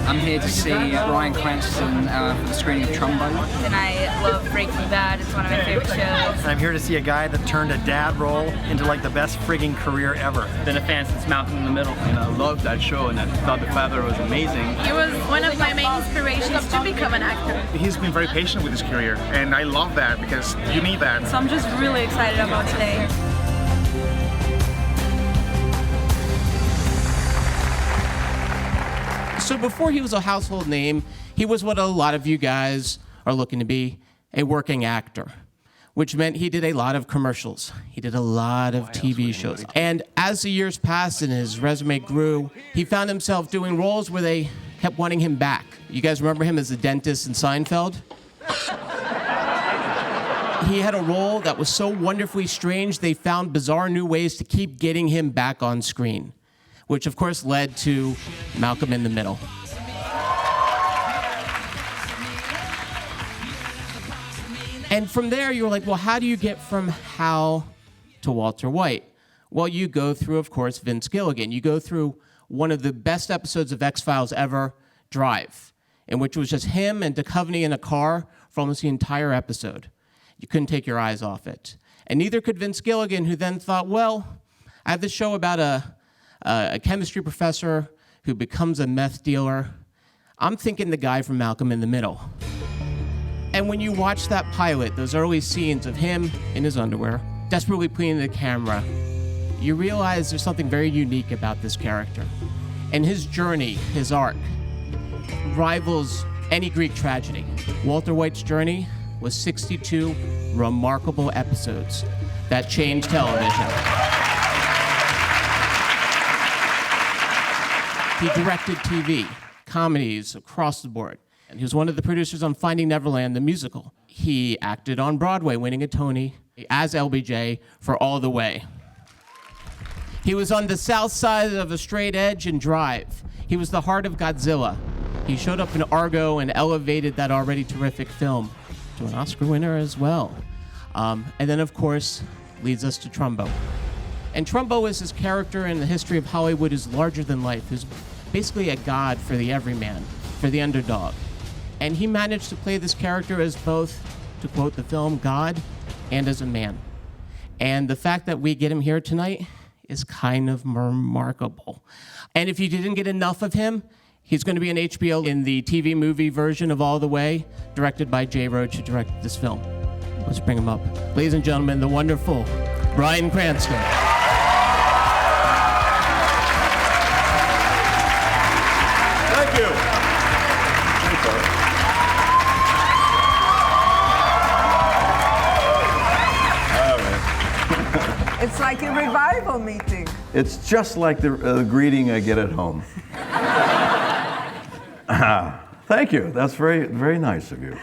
I'm here to see Bryan Cranston for the screening of Trumbo. And I love Breaking Bad. It's one of my favorite shows. And I'm here to see a guy that turned a dad role into like the best frigging career ever. Been a fan since Malcolm in the Middle. And I loved that show, and I thought The Father was amazing. He was one of my main inspirations to become an actor. He's been very patient with his career, and I love that because you need that. So I'm just really excited about today. So before he was a household name, he was what a lot of you guys are looking to be, a working actor, which meant he did a lot of commercials. He did a lot of TV shows. And as the years passed and his resume grew, he found himself doing roles where they kept wanting him back. You guys remember him as the dentist in Seinfeld? He had a role that was so wonderfully strange, they found bizarre new ways to keep getting him back on screen, which of course led to Malcolm in the Middle. And from there, you were like, well, how do you get from Hal to Walter White? Well, you go through, of course, Vince Gilligan. You go through one of the best episodes of X-Files ever, Drive, in which it was just him and Duchovny in a car for almost the entire episode. You couldn't take your eyes off it. And neither could Vince Gilligan, who then thought, well, I have this show about a chemistry professor who becomes a meth dealer. I'm thinking the guy from Malcolm in the Middle. And when you watch that pilot, those early scenes of him in his underwear, desperately pleading to the camera, you realize there's something very unique about this character. And his journey, his arc, rivals any Greek tragedy. Walter White's journey was 62 remarkable episodes that changed television. He directed TV, comedies across the board. And he was one of the producers on Finding Neverland, the musical. He acted on Broadway, winning a Tony as LBJ for All the Way. He was on the south side of a straight edge in Drive. He was the heart of Godzilla. He showed up in Argo and elevated that already terrific film to an Oscar winner as well. And then, of course, leads us to Trumbo. And Trumbo is his character in the history of Hollywood who's larger than life, who's basically a god for the everyman, for the underdog. And he managed to play this character as both, to quote the film, God and as a man. And the fact that we get him here tonight is kind of remarkable. And if you didn't get enough of him, he's going to be on HBO in the TV movie version of All the Way, directed by Jay Roach, who directed this film. Let's bring him up. Ladies and gentlemen, the wonderful Bryan Cranston. Thank you. It's like a revival meeting. It's just like the greeting I get at home. Thank you. That's very, very nice of you.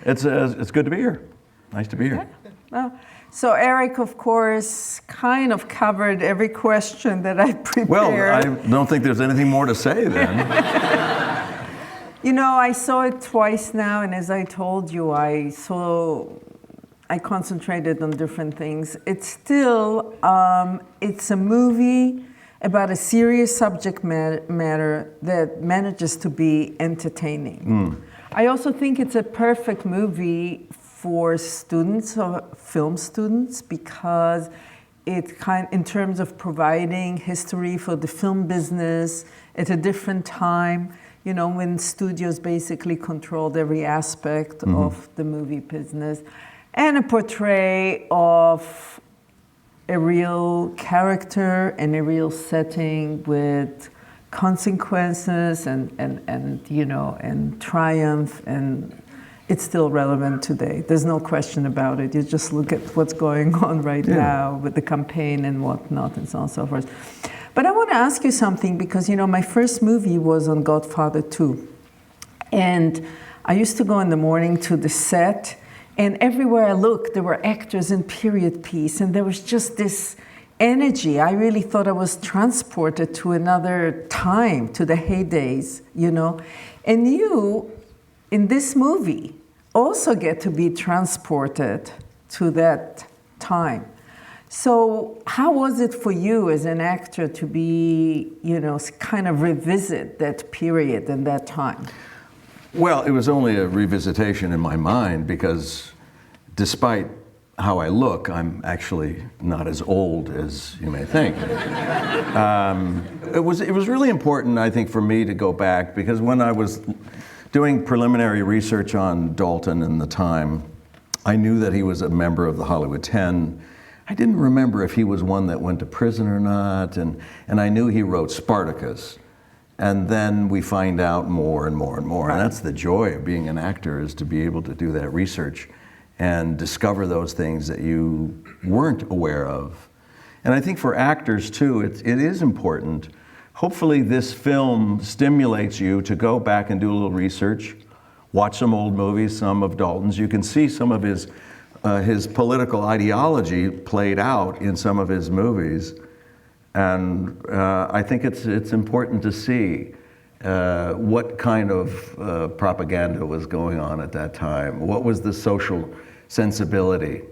It's good to be here. Nice to be here. Well, so Eric, of course, kind of covered every question that I prepared. Well, I don't think there's anything more to say then. You know, I saw it twice now, and as I told you, I concentrated on different things. It's still, it's a movie about a serious subject matter that manages to be entertaining. I also think it's a perfect movie for students, or film students, because in terms of providing history for the film business at a different time, you know, when studios basically controlled every aspect of the movie business, and a portray of a real character and a real setting with consequences and you know, and triumph, and it's still relevant today. There's no question about it. You just look at what's going on right now with the campaign and whatnot and so on and so forth. But I want to ask you something, because, you know, my first movie was on Godfather 2. And I used to go in the morning to the set, and everywhere I looked, there were actors in period piece, and there was just this energy. I really thought I was transported to another time, to the heydays, you know. And you, in this movie, also get to be transported to that time. So how was it for you as an actor to be, kind of revisit that period and that time? Well, it was only a revisitation in my mind because despite how I look, I'm actually not as old as you may think. It was really important, I think, for me to go back because when I was doing preliminary research on Dalton in the time, I knew that he was a member of the Hollywood 10. I didn't remember if he was one that went to prison or not, and I knew he wrote Spartacus. And then we find out more and more and more. And that's the joy of being an actor, is to be able to do that research and discover those things that you weren't aware of. And I think for actors too, it is important. Hopefully this film stimulates you to go back and do a little research, watch some old movies, some of Dalton's. You can see some of his political ideology played out in some of his movies. And I think it's important to see what kind of propaganda was going on at that time. What was the social sensibility?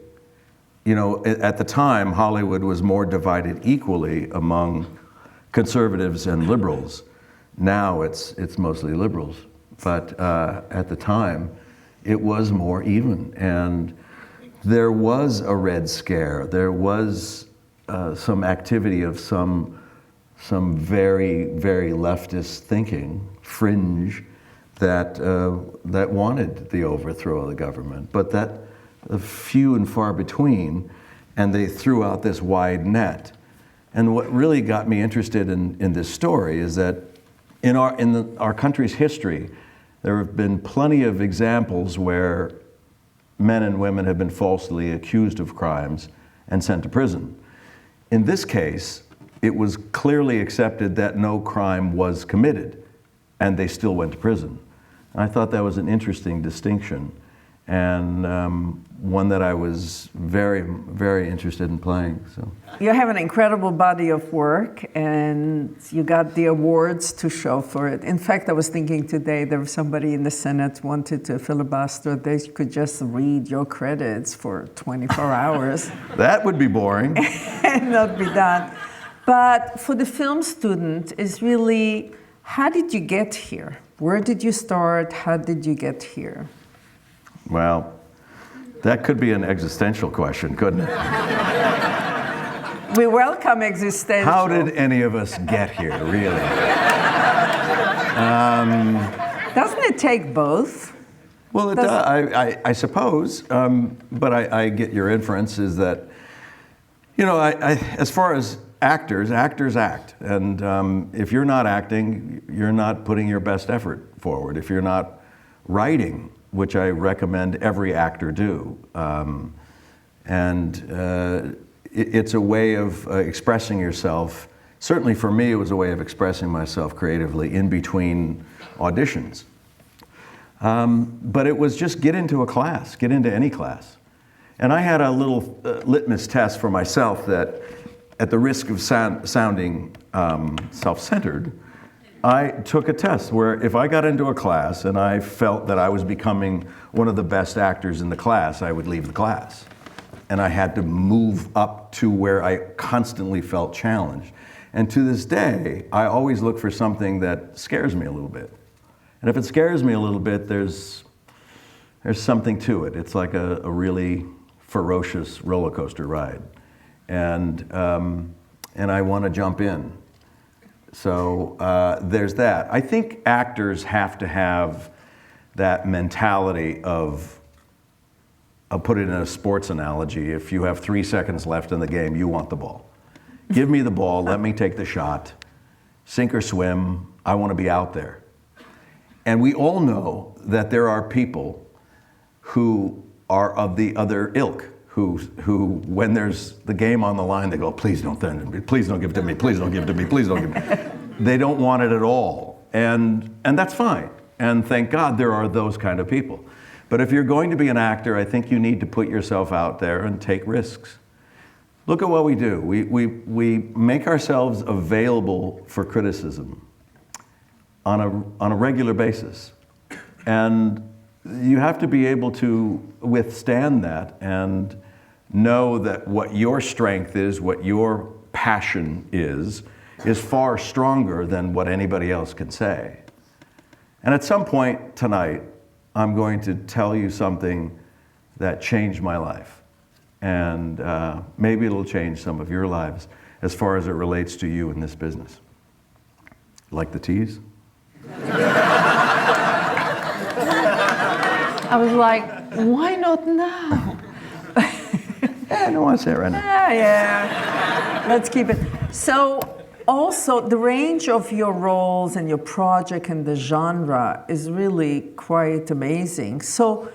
At the time, Hollywood was more divided equally among conservatives and liberals. Now it's mostly liberals. But at the time, it was more even. And there was a Red Scare. There was some activity of some very, very leftist thinking, fringe, that wanted the overthrow of the government, but that few and far between, and they threw out this wide net. And what really got me interested in this story is that in our country's history, there have been plenty of examples where men and women have been falsely accused of crimes and sent to prison. In this case, it was clearly accepted that no crime was committed, and they still went to prison. I thought that was an interesting distinction, and one that I was very, very interested in playing. So. You have an incredible body of work, and you got the awards to show for it. In fact, I was thinking today, there was somebody in the Senate wanted to filibuster. They could just read your credits for 24 hours. That would be boring. And not be done. But for the film student, it's really, how did you get here? Where did you start? How did you get here? Well, that could be an existential question, couldn't it? We welcome existential. How did any of us get here, really? Doesn't it take both? Well, it does. I suppose, but I get your inference is that, as far as actors act. And if you're not acting, you're not putting your best effort forward. If you're not writing, which I recommend every actor do. It's a way of expressing yourself. Certainly for me, it was a way of expressing myself creatively in between auditions. But it was just get into a class, get into any class. And I had a little litmus test for myself that, at the risk of sounding self-centered, I took a test where if I got into a class and I felt that I was becoming one of the best actors in the class, I would leave the class. And I had to move up to where I constantly felt challenged. And to this day, I always look for something that scares me a little bit. And if it scares me a little bit, there's something to it. It's like a really ferocious roller coaster ride. And I want to jump in. So there's that. I think actors have to have that mentality of, I'll put it in a sports analogy, if you have 3 seconds left in the game, you want the ball. Give me the ball, let me take the shot, sink or swim, I want to be out there. And we all know that there are people who are of the other ilk, who when there's the game on the line, they go, please don't give it to me, please don't give it to me, please don't give it to me. They don't want it at all. And that's fine. And thank God there are those kind of people. But if you're going to be an actor, I think you need to put yourself out there and take risks. Look at what we do. We make ourselves available for criticism on a regular basis. And you have to be able to withstand that and know that what your strength is, what your passion is far stronger than what anybody else can say. And at some point tonight, I'm going to tell you something that changed my life. And maybe it'll change some of your lives as far as it relates to you in this business. Like the teas? I was like, why not now? I don't want to say it right now. Yeah. Let's keep it. So, also, the range of your roles and your project and the genre is really quite amazing. So,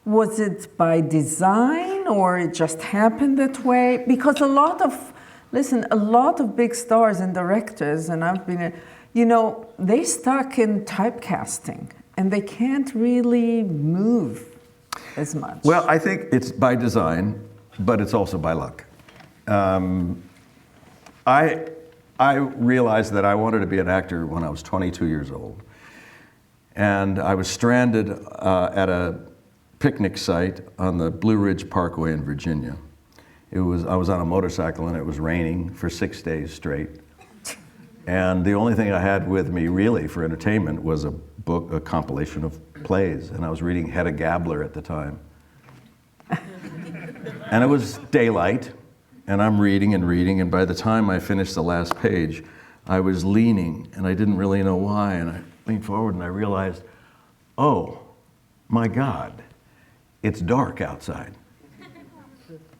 was it by design or it just happened that way? Because a lot of big stars and directors, and I've been, they stuck in typecasting and they can't really move as much. Well, I think it's by design, but it's also by luck. I realized that I wanted to be an actor when I was 22 years old. And I was stranded at a picnic site on the Blue Ridge Parkway in Virginia. I was on a motorcycle and it was raining for 6 days straight. And the only thing I had with me really for entertainment was a book, a compilation of plays. And I was reading Hedda Gabler at the time. And it was daylight. And I'm reading, and by the time I finished the last page, I was leaning, and I didn't really know why, and I leaned forward and I realized, oh, my God, it's dark outside.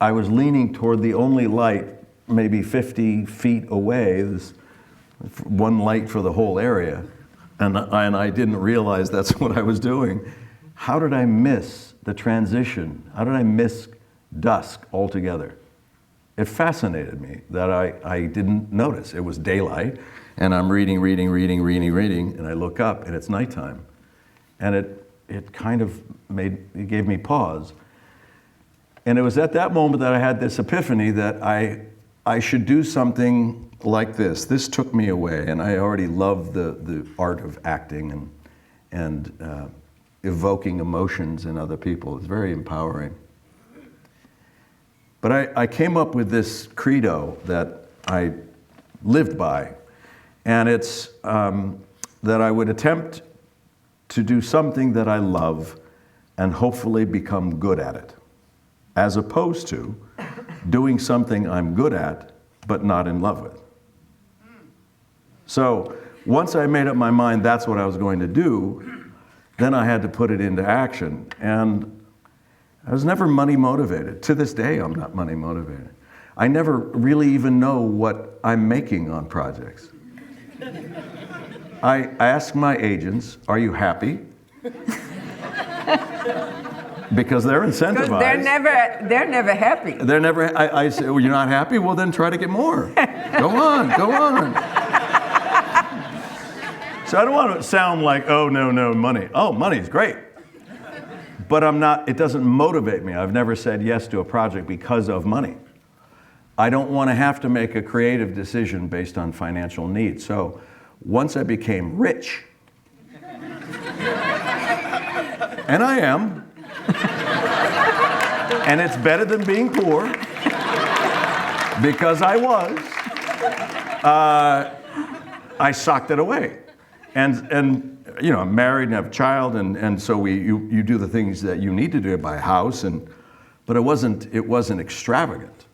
I was leaning toward the only light, maybe 50 feet away, this one light for the whole area, and I didn't realize that's what I was doing. How did I miss the transition? How did I miss dusk altogether? It fascinated me that I didn't notice. It was daylight, and I'm reading, and I look up, and it's nighttime. And it kind of gave me pause. And it was at that moment that I had this epiphany that I should do something like this. This took me away, and I already loved the art of acting and evoking emotions in other people. It's very empowering. But I came up with this credo that I lived by, and it's that I would attempt to do something that I love and hopefully become good at it, as opposed to doing something I'm good at but not in love with. So once I made up my mind that's what I was going to do, then I had to put it into action. And I was never money motivated. To this day, I'm not money motivated. I never really even know what I'm making on projects. I ask my agents, are you happy? Because they're incentivized. Because they're never happy. They're never, I say, well, you're not happy? Well, then try to get more. Go on. So I don't want to sound like, oh, no, money. Oh, money's great. But it doesn't motivate me. I've never said yes to a project because of money. I don't want to have to make a creative decision based on financial need. So once I became rich, and I am, and it's better than being poor, because I was, I socked it away. And I'm married and have a child, and so you do the things that you need to do, buy a house, but it wasn't extravagant,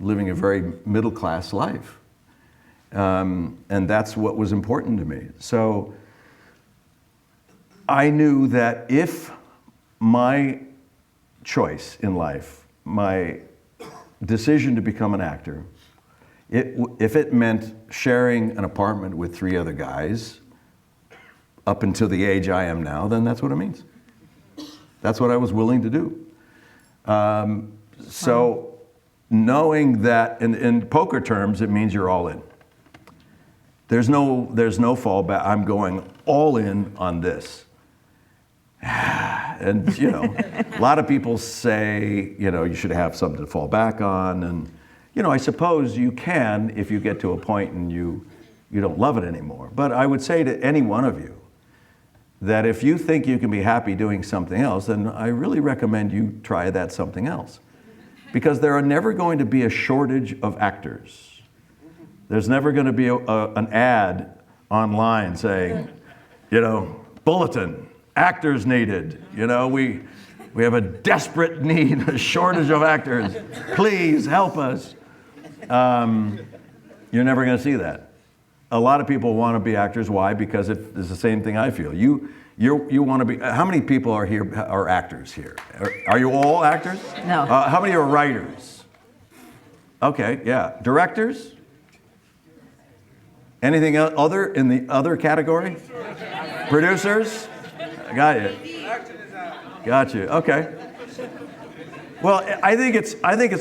living a very middle-class life. And that's what was important to me. So I knew that if my choice in life, my decision to become an actor, if it meant sharing an apartment with 3 other guys, up until the age I am now, then that's what it means. That's what I was willing to do. So knowing that, in poker terms, it means you're all in. There's no fallback. I'm going all in on this. And a lot of people say, you should have something to fall back on. And I suppose you can if you get to a point and you don't love it anymore. But I would say to any one of you, that if you think you can be happy doing something else, then I really recommend you try that something else. because there are never going to be a shortage of actors. There's never going to be an ad online saying, bulletin, actors needed. We have a desperate need, a shortage of actors. Please help us. You're never going to see that. A lot of people want to be actors. Why? Because it's the same thing I feel. You want to be. How many people are here are actors here? Are you all actors? No. How many are writers? Okay, yeah. Directors? Anything other in the other category? Producers? Got you. Got you. Okay. Well, I think it's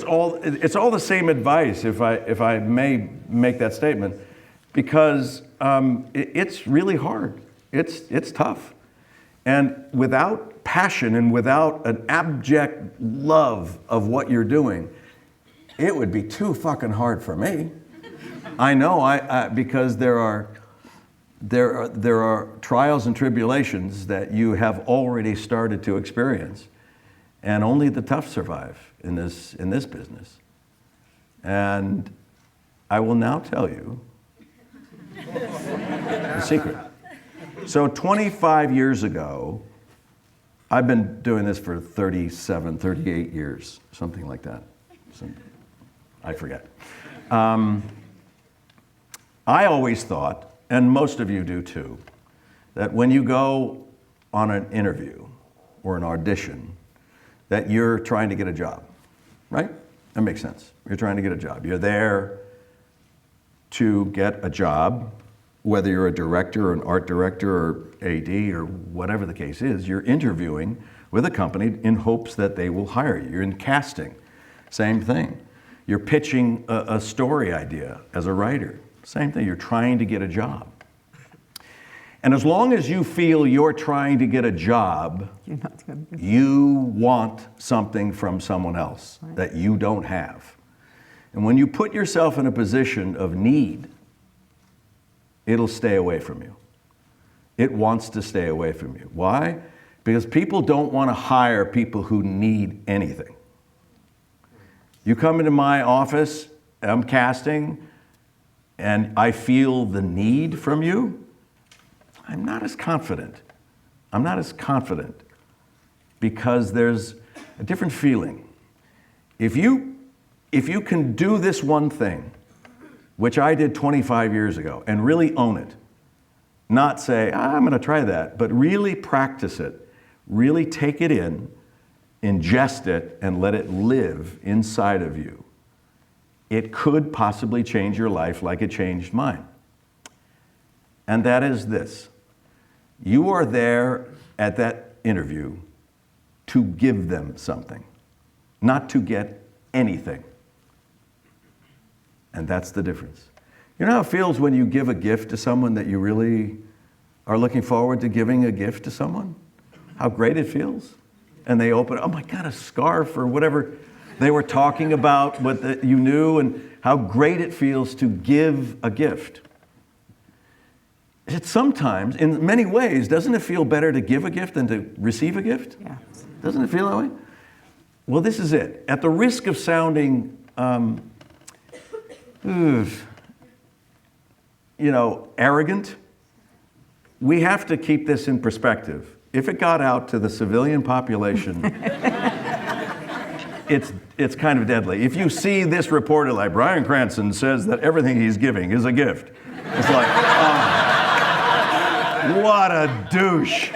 all the same advice, if I may make that statement, because it's really hard. It's tough, and without passion and without an abject love of what you're doing, it would be too fucking hard for me. I know, because there are trials and tribulations that you have already started to experience. And only the tough survive in this business. And I will now tell you the secret. So 25 years ago, I've been doing this for 37, 38 years, something like that. I forget. I always thought, and most of you do too, that when you go on an interview or an audition, that you're trying to get a job, right? That makes sense. You're trying to get a job. You're there to get a job, whether you're a director or an art director or AD or whatever the case is. You're interviewing with a company in hopes that they will hire you. You're in casting, same thing. You're pitching a story idea as a writer, same thing. You're trying to get a job. And as long as you feel you're trying to get a job, you want something from someone else that you don't have. And when you put yourself in a position of need, it'll stay away from you. It wants to stay away from you. Why? Because people don't want to hire people who need anything. You come into my office, I'm casting, and I feel the need from you, I'm not as confident. I'm not as confident because there's a different feeling. If you can do this one thing, which I did 25 years ago, and really own it, not say, I'm going to try that, but really practice it, really take it in, ingest it, and let it live inside of you, it could possibly change your life like it changed mine. And that is this. You are there at that interview to give them something, not to get anything. And that's the difference. You know how it feels when you give a gift to someone that you really are looking forward to giving a gift to someone? How great it feels. And they open, oh my God, a scarf or whatever they were talking about, what you knew, and how great it feels to give a gift. It sometimes, in many ways, doesn't it feel better to give a gift than to receive a gift? Yeah. Doesn't it feel that way? Well, this is it. At the risk of sounding, arrogant, we have to keep this in perspective. If it got out to the civilian population, it's kind of deadly. If you see this reported like, Bryan Cranston says that everything he's giving is a gift, it's like, what a douche.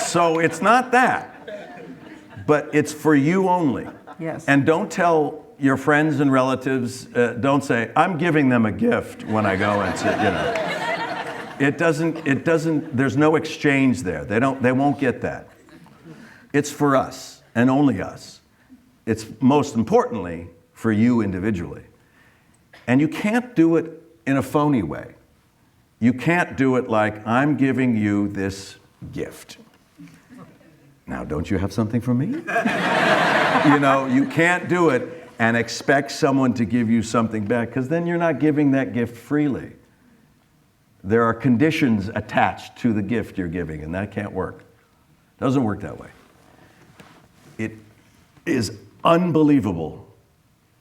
So it's not that, but it's for you only. Yes. And don't tell your friends and relatives, don't say, I'm giving them a gift when I go and sit, It doesn't, there's no exchange there. They won't get that. It's for us and only us. It's most importantly for you individually. And you can't do it in a phony way. You can't do it like, I'm giving you this gift. Now, don't you have something for me? You can't do it and expect someone to give you something back, because then you're not giving that gift freely. There are conditions attached to the gift you're giving, and that can't work. Doesn't work that way. It is unbelievable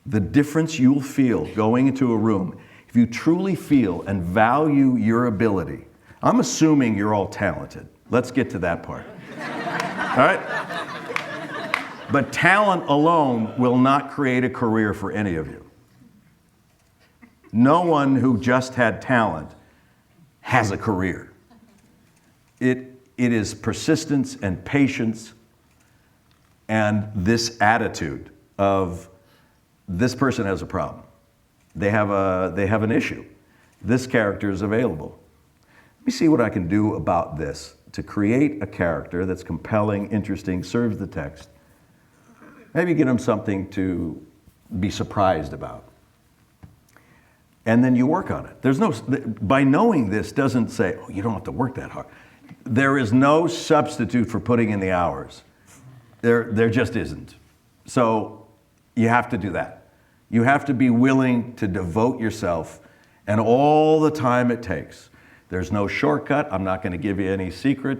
the difference you'll feel going into a room if you truly feel and value your ability. I'm assuming you're all talented. Let's get to that part. All right? But talent alone will not create a career for any of you. No one who just had talent has a career. It is persistence and patience and this attitude of this person has a problem. They have an issue. This character is available. Let me see what I can do about this to create a character that's compelling, interesting, serves the text. Maybe get them something to be surprised about. And then you work on it. There's no, by knowing this doesn't say, oh, you don't have to work that hard. There is no substitute for putting in the hours. There just isn't. So you have to do that. You have to be willing to devote yourself and all the time it takes. There's no shortcut. I'm not going to give you any secret.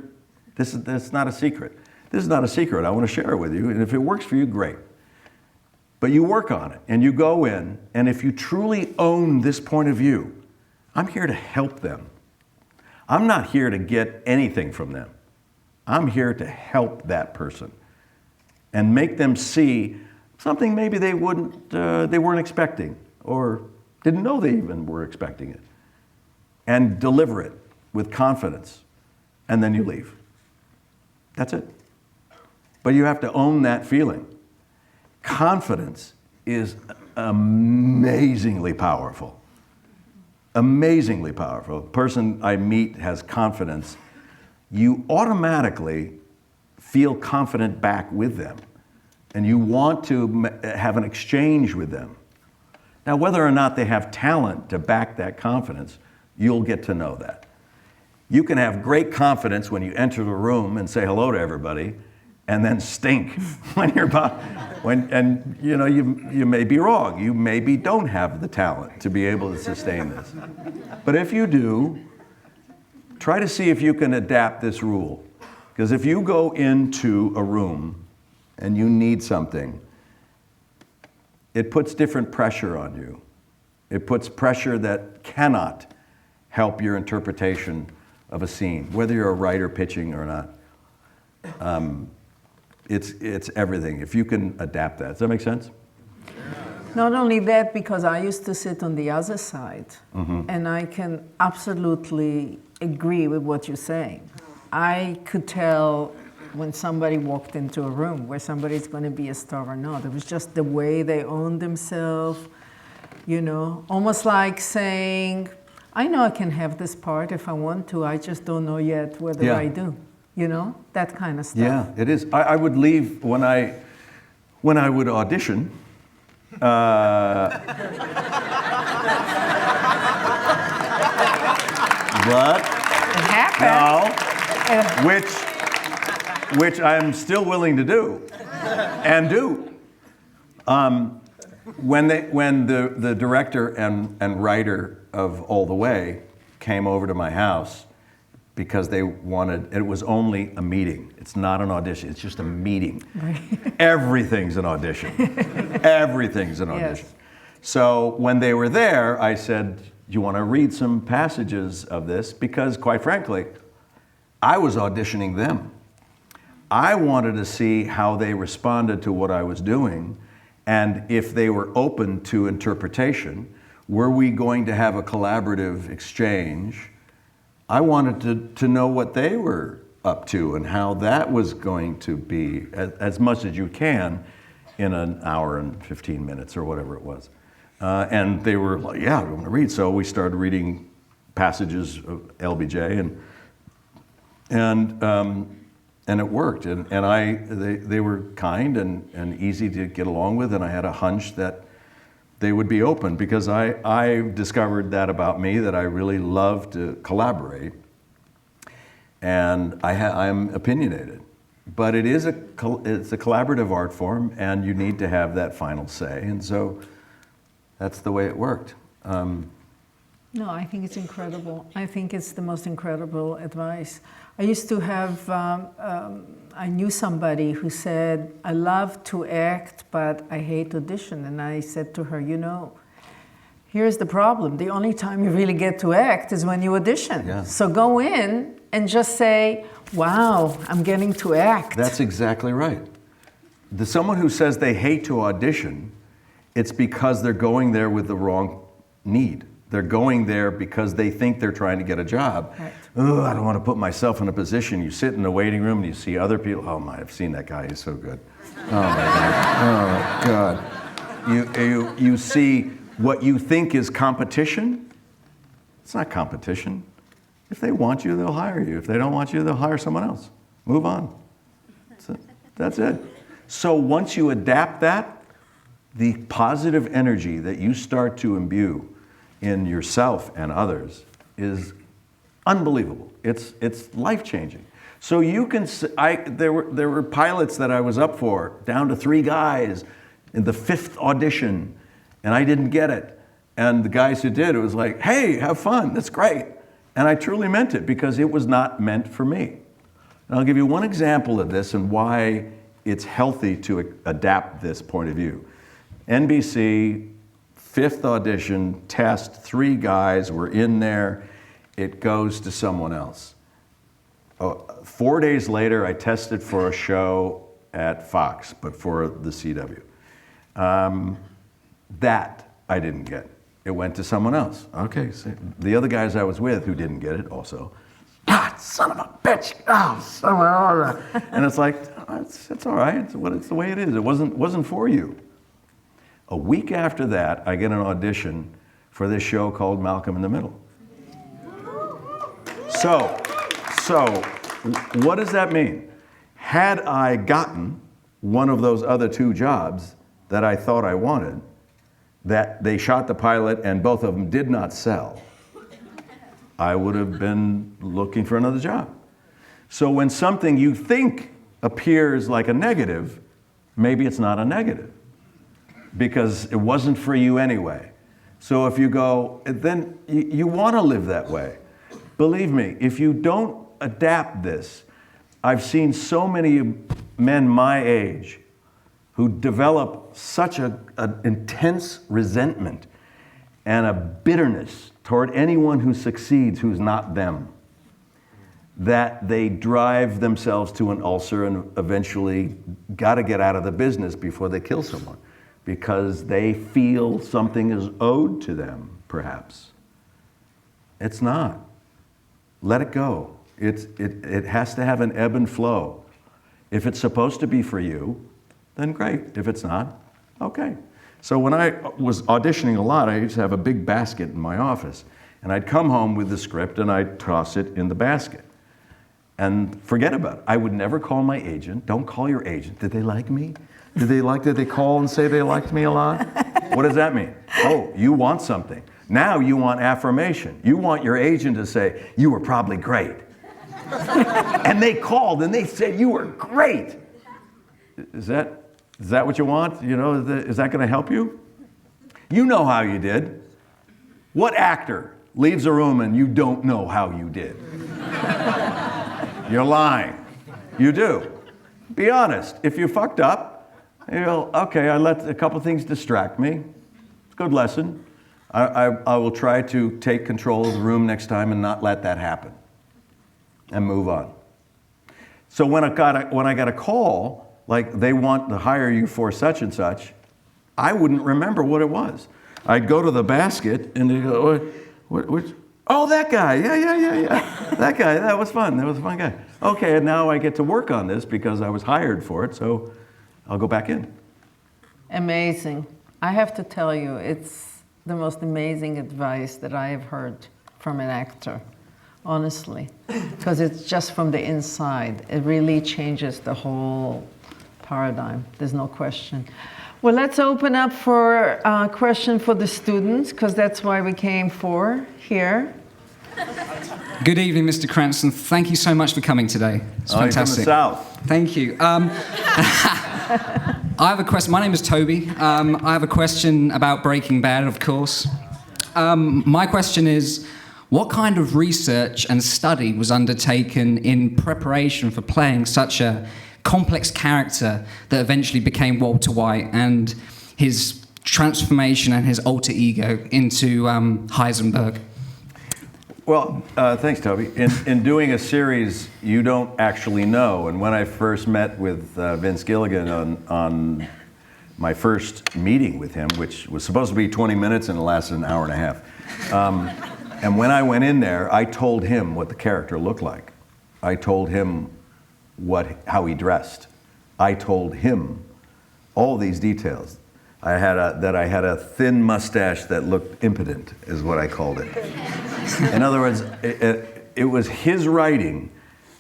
This is not a secret. This is not a secret. I want to share it with you. And if it works for you, great. But you work on it and you go in, and if you truly own this point of view, I'm here to help them. I'm not here to get anything from them. I'm here to help that person and make them see something maybe they weren't expecting or didn't know they even were expecting it, and deliver it with confidence, and then you leave. That's it. But you have to own that feeling. Confidence is amazingly powerful. Amazingly powerful. A person I meet has confidence. You automatically feel confident back with them, and you want to have an exchange with them. Now, whether or not they have talent to back that confidence, you'll get to know that. You can have great confidence when you enter the room and say hello to everybody, and then stink when you're and you know you may be wrong. You maybe don't have the talent to be able to sustain this. But if you do, try to see if you can adapt this rule. Because if you go into a room and you need something, it puts different pressure on you. It puts pressure that cannot help your interpretation of a scene, whether you're a writer pitching or not. It's everything. If you can adapt that. Does that make sense? Not only that, because I used to sit on the other side, and I can absolutely agree with what you're saying. I could tell when somebody walked into a room where somebody's going to be a star or not. It was just the way they owned themselves, you know, almost like saying, I know I can have this part if I want to, I just don't know yet whether I do. You know, that kind of stuff. Yeah, it is. I would leave when I would audition. But It happened. no, which I'm still willing to do, and do. When the director and writer of All the Way came over to my house, because they wanted, it was only a meeting. It's not an audition, it's just a meeting. Right. Everything's an audition. Everything's an audition. Yes. So when they were there, I said, do you want to read some passages of this? Because quite frankly, I was auditioning them. I wanted to see how they responded to what I was doing, and if they were open to interpretation. Were we going to have a collaborative exchange? I wanted to know what they were up to and how that was going to be, as much as you can in an hour and 15 minutes or whatever it was. And they were like, yeah, we want to read. So we started reading passages of LBJ, and it worked. And they were kind and easy to get along with, and I had a hunch that they would be open, because I discovered that about me, that I really love to collaborate, and I'm opinionated. But it's a collaborative art form, and you need to have that final say, and so that's the way it worked. No, I think it's incredible. I think it's the most incredible advice. I used to have, I knew somebody who said, I love to act, but I hate audition. And I said to her, you know, here's the problem. The only time you really get to act is when you audition. Yeah. So go in and just say, wow, I'm getting to act. That's exactly right. Someone who says they hate to audition, it's because they're going there with the wrong need. They're going there because they think they're trying to get a job. Right. Oh, I don't want to put myself in a position. You sit in the waiting room and you see other people. Oh my, I've seen that guy. He's so good. Oh my God. Oh God. You see what you think is competition. It's not competition. If they want you, they'll hire you. If they don't want you, they'll hire someone else. Move on. That's it. So once you adapt that, the positive energy that you start to imbue in yourself and others is unbelievable. It's life-changing. So you can, there were pilots that I was up for, down to 3 guys in the 5th audition, and I didn't get it. And the guys who did, it was like, hey, have fun, that's great. And I truly meant it because it was not meant for me. And I'll give you one example of this and why it's healthy to adapt this point of view. NBC, 5th audition, test, 3 guys were in there. It goes to someone else. 4 days later, I tested for a show at Fox, but for the CW. That I didn't get. It went to someone else. Okay, so the other guys I was with who didn't get it also. God, son of a bitch! Oh, son of a... And it's like, it's all right. It's the way it is. It wasn't for you. A week after that, I get an audition for this show called Malcolm in the Middle. So, what does that mean? Had I gotten one of those other 2 jobs that I thought I wanted, that they shot the pilot and both of them did not sell, I would have been looking for another job. So when something you think appears like a negative, maybe it's not a negative, because it wasn't for you anyway. So if you go, then you want to live that way. Believe me, if you don't adapt this, I've seen so many men my age who develop such an intense resentment and a bitterness toward anyone who succeeds who's not them, that they drive themselves to an ulcer and eventually got to get out of the business before they kill someone, because they feel something is owed to them, perhaps. It's not. Let it go. It has to have an ebb and flow. If it's supposed to be for you, then great. If it's not, okay. So when I was auditioning a lot, I used to have a big basket in my office. And I'd come home with the script and I'd toss it in the basket. And forget about it. I would never call my agent. Don't call your agent. Did they like me? Did they call and say they liked me a lot? What does that mean? Oh, you want something. Now you want affirmation. You want your agent to say, you were probably great. And they called and they said, you were great. Is that what you want? You know, is that going to help you? You know how you did. What actor leaves a room and you don't know how you did? You're lying. You do. Be honest. If you fucked up, you go, okay, I let a couple things distract me. It's a good lesson. I will try to take control of the room next time and not let that happen. And move on. So when I got a call, like they want to hire you for such and such, I wouldn't remember what it was. I'd go to the basket and they go, which? Oh, that guy, yeah. That guy, that was fun. That was a fun guy. Okay, and now I get to work on this because I was hired for it, so I'll go back in. Amazing. I have to tell you, it's the most amazing advice that I have heard from an actor, honestly, because it's just from the inside. It really changes the whole paradigm. There's no question. Well, let's open up for a question for the students, because that's why we came for here. Good evening, Mr. Cranston. Thank you so much for coming today. It's fantastic. You're from the South. Thank you. I have a question. My name is Toby. I have a question about Breaking Bad, of course. My question is, what kind of research and study was undertaken in preparation for playing such a complex character that eventually became Walter White and his transformation and his alter ego into Heisenberg? Well, thanks, Toby. In doing a series, you don't actually know. And when I first met with Vince Gilligan on my first meeting with him, which was supposed to be 20 minutes and it lasted an hour and a half. And when I went in there, I told him what the character looked like. I told him how he dressed. I told him all these details. I had a thin mustache that looked impotent, is what I called it. In other words, it was his writing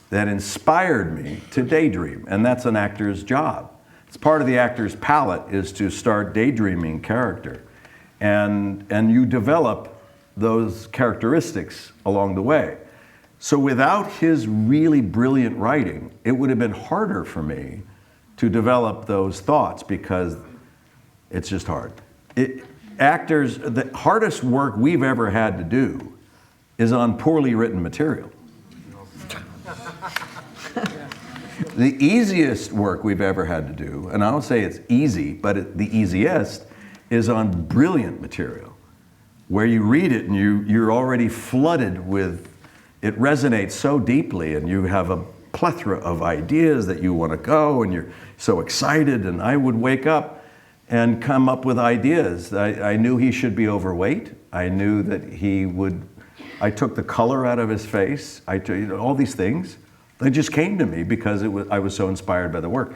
that inspired me to daydream, and that's an actor's job. It's part of the actor's palette is to start daydreaming character, and you develop those characteristics along the way. So without his really brilliant writing, it would have been harder for me to develop those thoughts because it's just hard. Actors, the hardest work we've ever had to do is on poorly written material. The easiest work we've ever had to do, and I don't say it's easy, but the easiest, is on brilliant material, where you read it and you're already flooded with, it resonates so deeply and you have a plethora of ideas that you want to go and you're so excited. And I would wake up and come up with ideas. I knew he should be overweight. I knew that I took the color out of his face. All these things, they just came to me because I was so inspired by the work.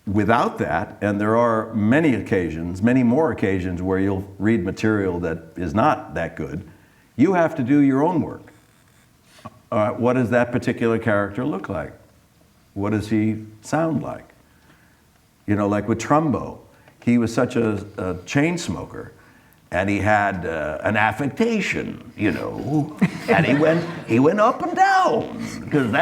Without that, and there are many more occasions where you'll read material that is not that good, you have to do your own work. What does that particular character look like? What does he sound like? Like with Trumbo, he was such a chain smoker, and he had an affectation, and he went up and down because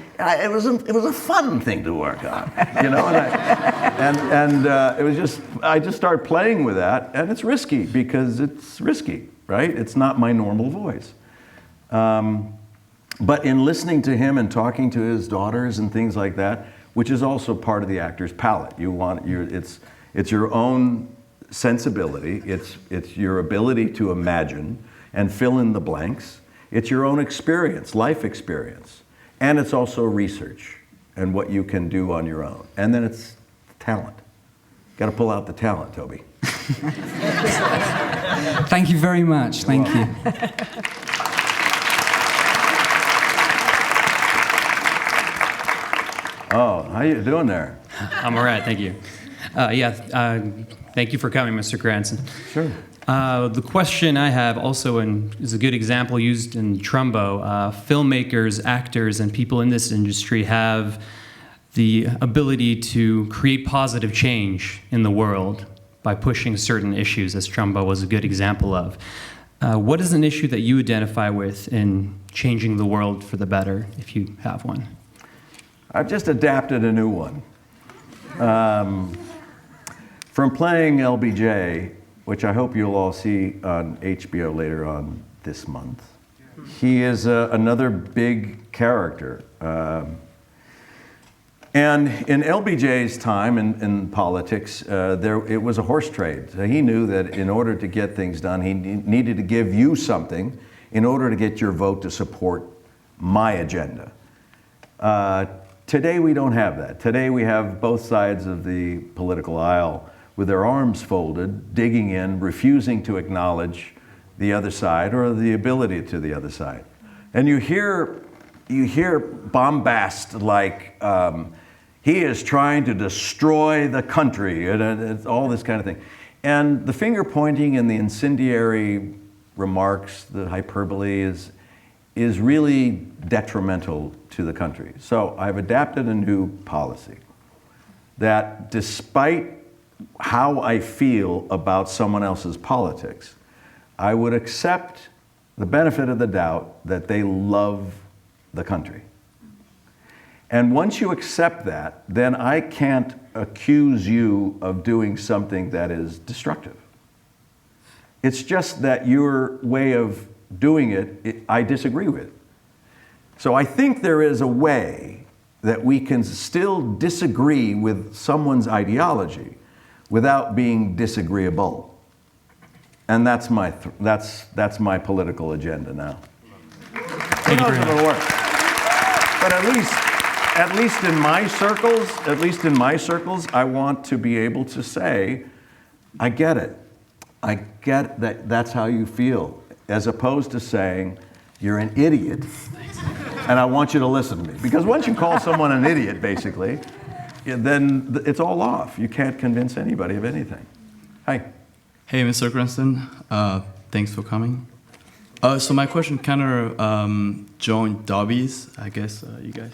it was a fun thing to work on, and it was just I just started playing with that, and it's risky because it's risky, right? It's not my normal voice, but in listening to him and talking to his daughters and things like that, which is also part of the actor's palette. It's your own sensibility. It's your ability to imagine and fill in the blanks. It's your own experience, life experience. And it's also research and what you can do on your own. And then it's talent. Got to pull out the talent, Toby. Thank you very much. Thank you. Oh, how you doing there? I'm all right, thank you. Thank you for coming, Mr. Cranston. Sure. The question I have also is a good example used in Trumbo. Filmmakers, actors, and people in this industry have the ability to create positive change in the world by pushing certain issues, as Trumbo was a good example of. What is an issue that you identify with in changing the world for the better, if you have one? I've just adapted a new one. From playing LBJ, which I hope you'll all see on HBO later on this month. He is another big character. And in LBJ's time in politics, it was a horse trade. So he knew that in order to get things done, he needed to give you something in order to get your vote to support my agenda. Today we don't have that. Today we have both sides of the political aisle with their arms folded, digging in, refusing to acknowledge the other side or the ability to the other side. And you hear bombast like, he is trying to destroy the country, and it's all this kind of thing. And the finger pointing and the incendiary remarks, the hyperbole is really detrimental to the country. So I've adapted a new policy that despite how I feel about someone else's politics, I would accept the benefit of the doubt that they love the country. And once you accept that, then I can't accuse you of doing something that is destructive. It's just that your way of doing it, I disagree with. So I think there is a way that we can still disagree with someone's ideology without being disagreeable. And that's my political agenda now. Thank you very much. It'll work. But at least in my circles, I want to be able to say, I get it. I get that that's how you feel, as opposed to saying, you're an idiot, and I want you to listen to me. Because once you call someone an idiot, basically, then it's all off. You can't convince anybody of anything. Hi. Hey, Mr. Cranston. Thanks for coming. So my question kind of joined Dobby's, I guess, you guys.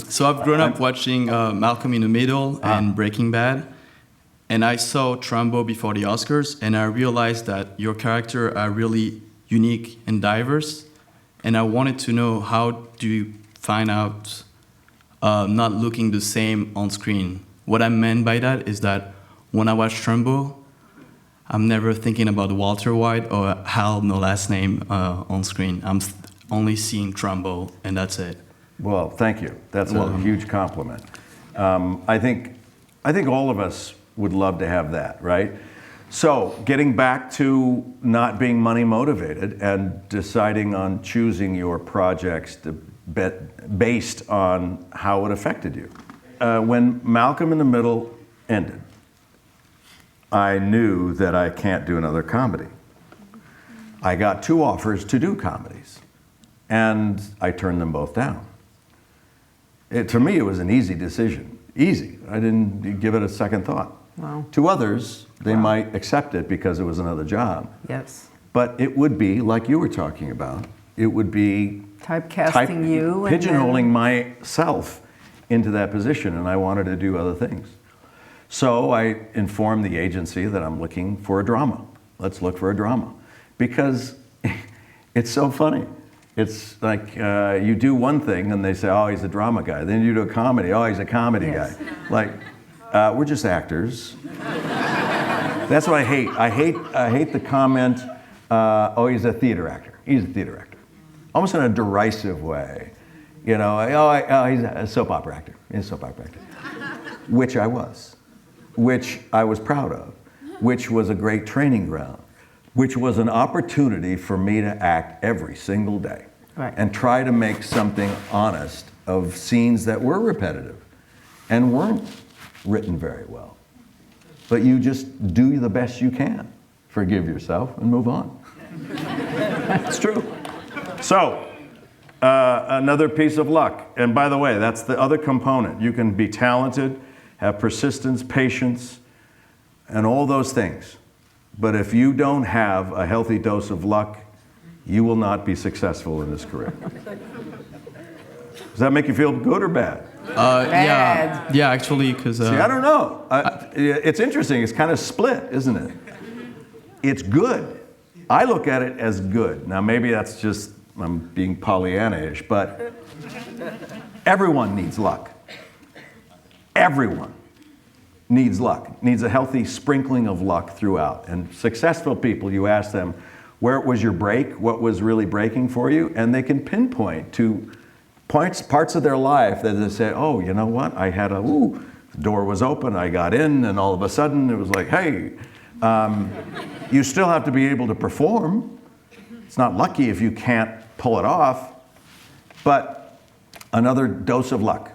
So I've grown up watching Malcolm in the Middle and Breaking Bad. And I saw Trumbo before the Oscars, and I realized that your characters are really unique and diverse. And I wanted to know, how do you find out not looking the same on screen? What I meant by that is that when I watch Trumbo, I'm never thinking about Walter White or Hal, no last name, on screen. I'm only seeing Trumbo, and that's it. Well, thank you. That's a huge compliment. I think all of us would love to have that, right? So, getting back to not being money motivated and deciding on choosing your projects based on how it affected you. When Malcolm in the Middle ended, I knew that I can't do another comedy. I got 2 offers to do comedies, and I turned them both down. To me, it was an easy decision. Easy. I didn't give it a second thought. Wow. To others, they might accept it because it was another job. Yes. But it would be, like you were talking about, it would be Typecasting you. pigeonholing myself into that position, and I wanted to do other things. So I informed the agency that I'm looking for a drama. Let's look for a drama. Because it's so funny. It's like you do one thing and they say, oh, he's a drama guy. Then you do a comedy, oh, he's a comedy guy. Like, we're just actors. That's what I hate. I hate the comment, oh, he's a theater actor. He's a theater actor. Almost in a derisive way. You know, oh, he's a soap opera actor. He's a soap opera actor. Which I was. Which I was proud of. Which was a great training ground. Which was an opportunity for me to act every single day. Right. And try to make something honest of scenes that were repetitive and weren't written very well. But you just do the best you can. Forgive yourself and move on. It's true. So, another piece of luck. And by the way, that's the other component. You can be talented, have persistence, patience, and all those things. But if you don't have a healthy dose of luck, you will not be successful in this career. Does that make you feel good or bad? Yeah, actually, because... See, I don't know. It's interesting. It's kind of split, isn't it? It's good. I look at it as good. Now, maybe that's just, I'm being Pollyanna-ish, but everyone needs luck. Everyone needs luck, needs a healthy sprinkling of luck throughout. And successful people, you ask them, where was your break? What was really breaking for you? And they can pinpoint to parts of their life that they say, oh, you know what? I had the door was open, I got in, and all of a sudden it was like, hey, you still have to be able to perform. It's not lucky if you can't pull it off, but another dose of luck.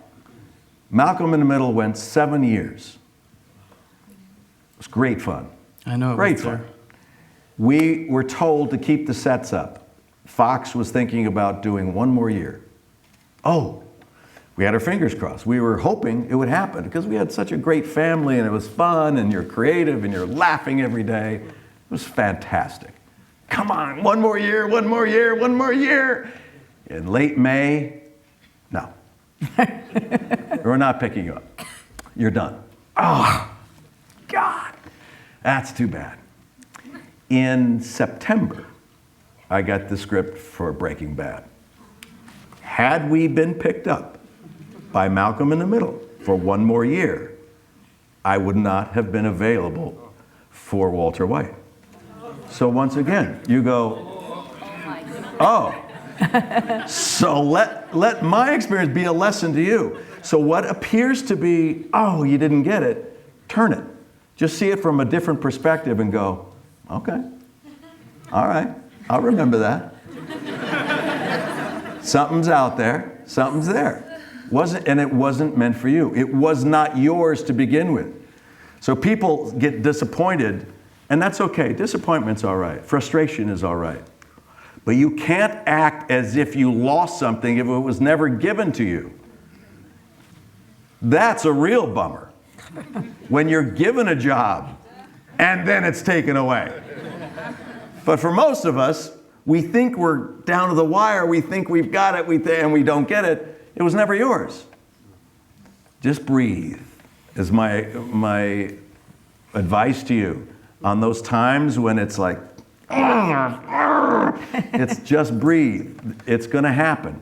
Malcolm in the Middle went 7 years. It was great fun. I know. Great fun. We were told to keep the sets up. Fox was thinking about doing 1 more year. Oh, we had our fingers crossed. We were hoping it would happen because we had such a great family and it was fun and you're creative and you're laughing every day. It was fantastic. Come on, 1 more year, 1 more year, 1 more year. In late May, no. We're not picking you up. You're done. Oh, God, that's too bad. In September, I got the script for Breaking Bad. Had we been picked up by Malcolm in the Middle for 1 more year, I would not have been available for Walter White. So once again, you go, oh, so let my experience be a lesson to you. So what appears to be, oh, you didn't get it, turn it. Just see it from a different perspective and go, okay, all right, I'll remember that. Something's out there, something's there. And it wasn't meant for you. It was not yours to begin with. So people get disappointed, and that's okay. Disappointment's all right. Frustration is all right. But you can't act as if you lost something if it was never given to you. That's a real bummer. When you're given a job and then it's taken away. But for most of us, we think we're down to the wire, we think we've got it, and we don't get it. It was never yours. Just breathe is my advice to you. On those times when it's like, it's just breathe. It's going to happen.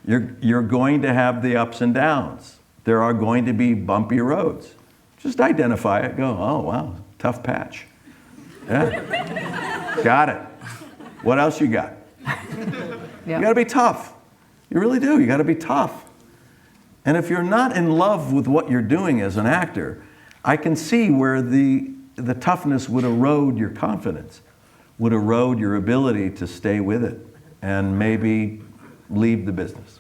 You're going to have the ups and downs. There are going to be bumpy roads. Just identify it. Go, oh, wow, tough patch. Yeah. Got it. What else you got? You got to be tough. You really do. You got to be tough. And if you're not in love with what you're doing as an actor, I can see where the toughness would erode your confidence, would erode your ability to stay with it and maybe leave the business.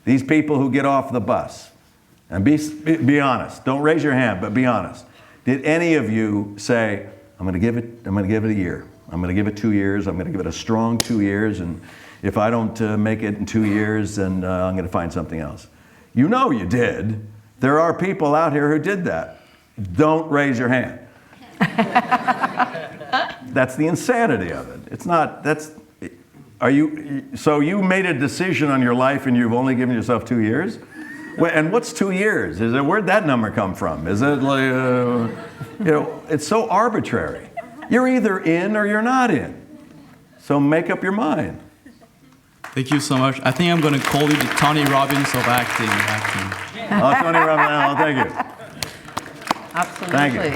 These people who get off the bus, and be honest, don't raise your hand, but be honest. Did any of you say, I'm going to give it a year. I'm going to give it 2 years. I'm going to give it a strong 2 years. And if I don't make it in 2 years, then I'm going to find something else. You know you did. There are people out here who did that. Don't raise your hand. That's the insanity of it. It's not, so you made a decision on your life and you've only given yourself 2 years? And what's 2 years? Where'd that number come from? Is it like, it's so arbitrary. You're either in or you're not in. So make up your mind. Thank you so much. I think I'm going to call you the Tony Robbins of acting. Oh, Tony Robbins, oh, thank you. Absolutely. Thank you.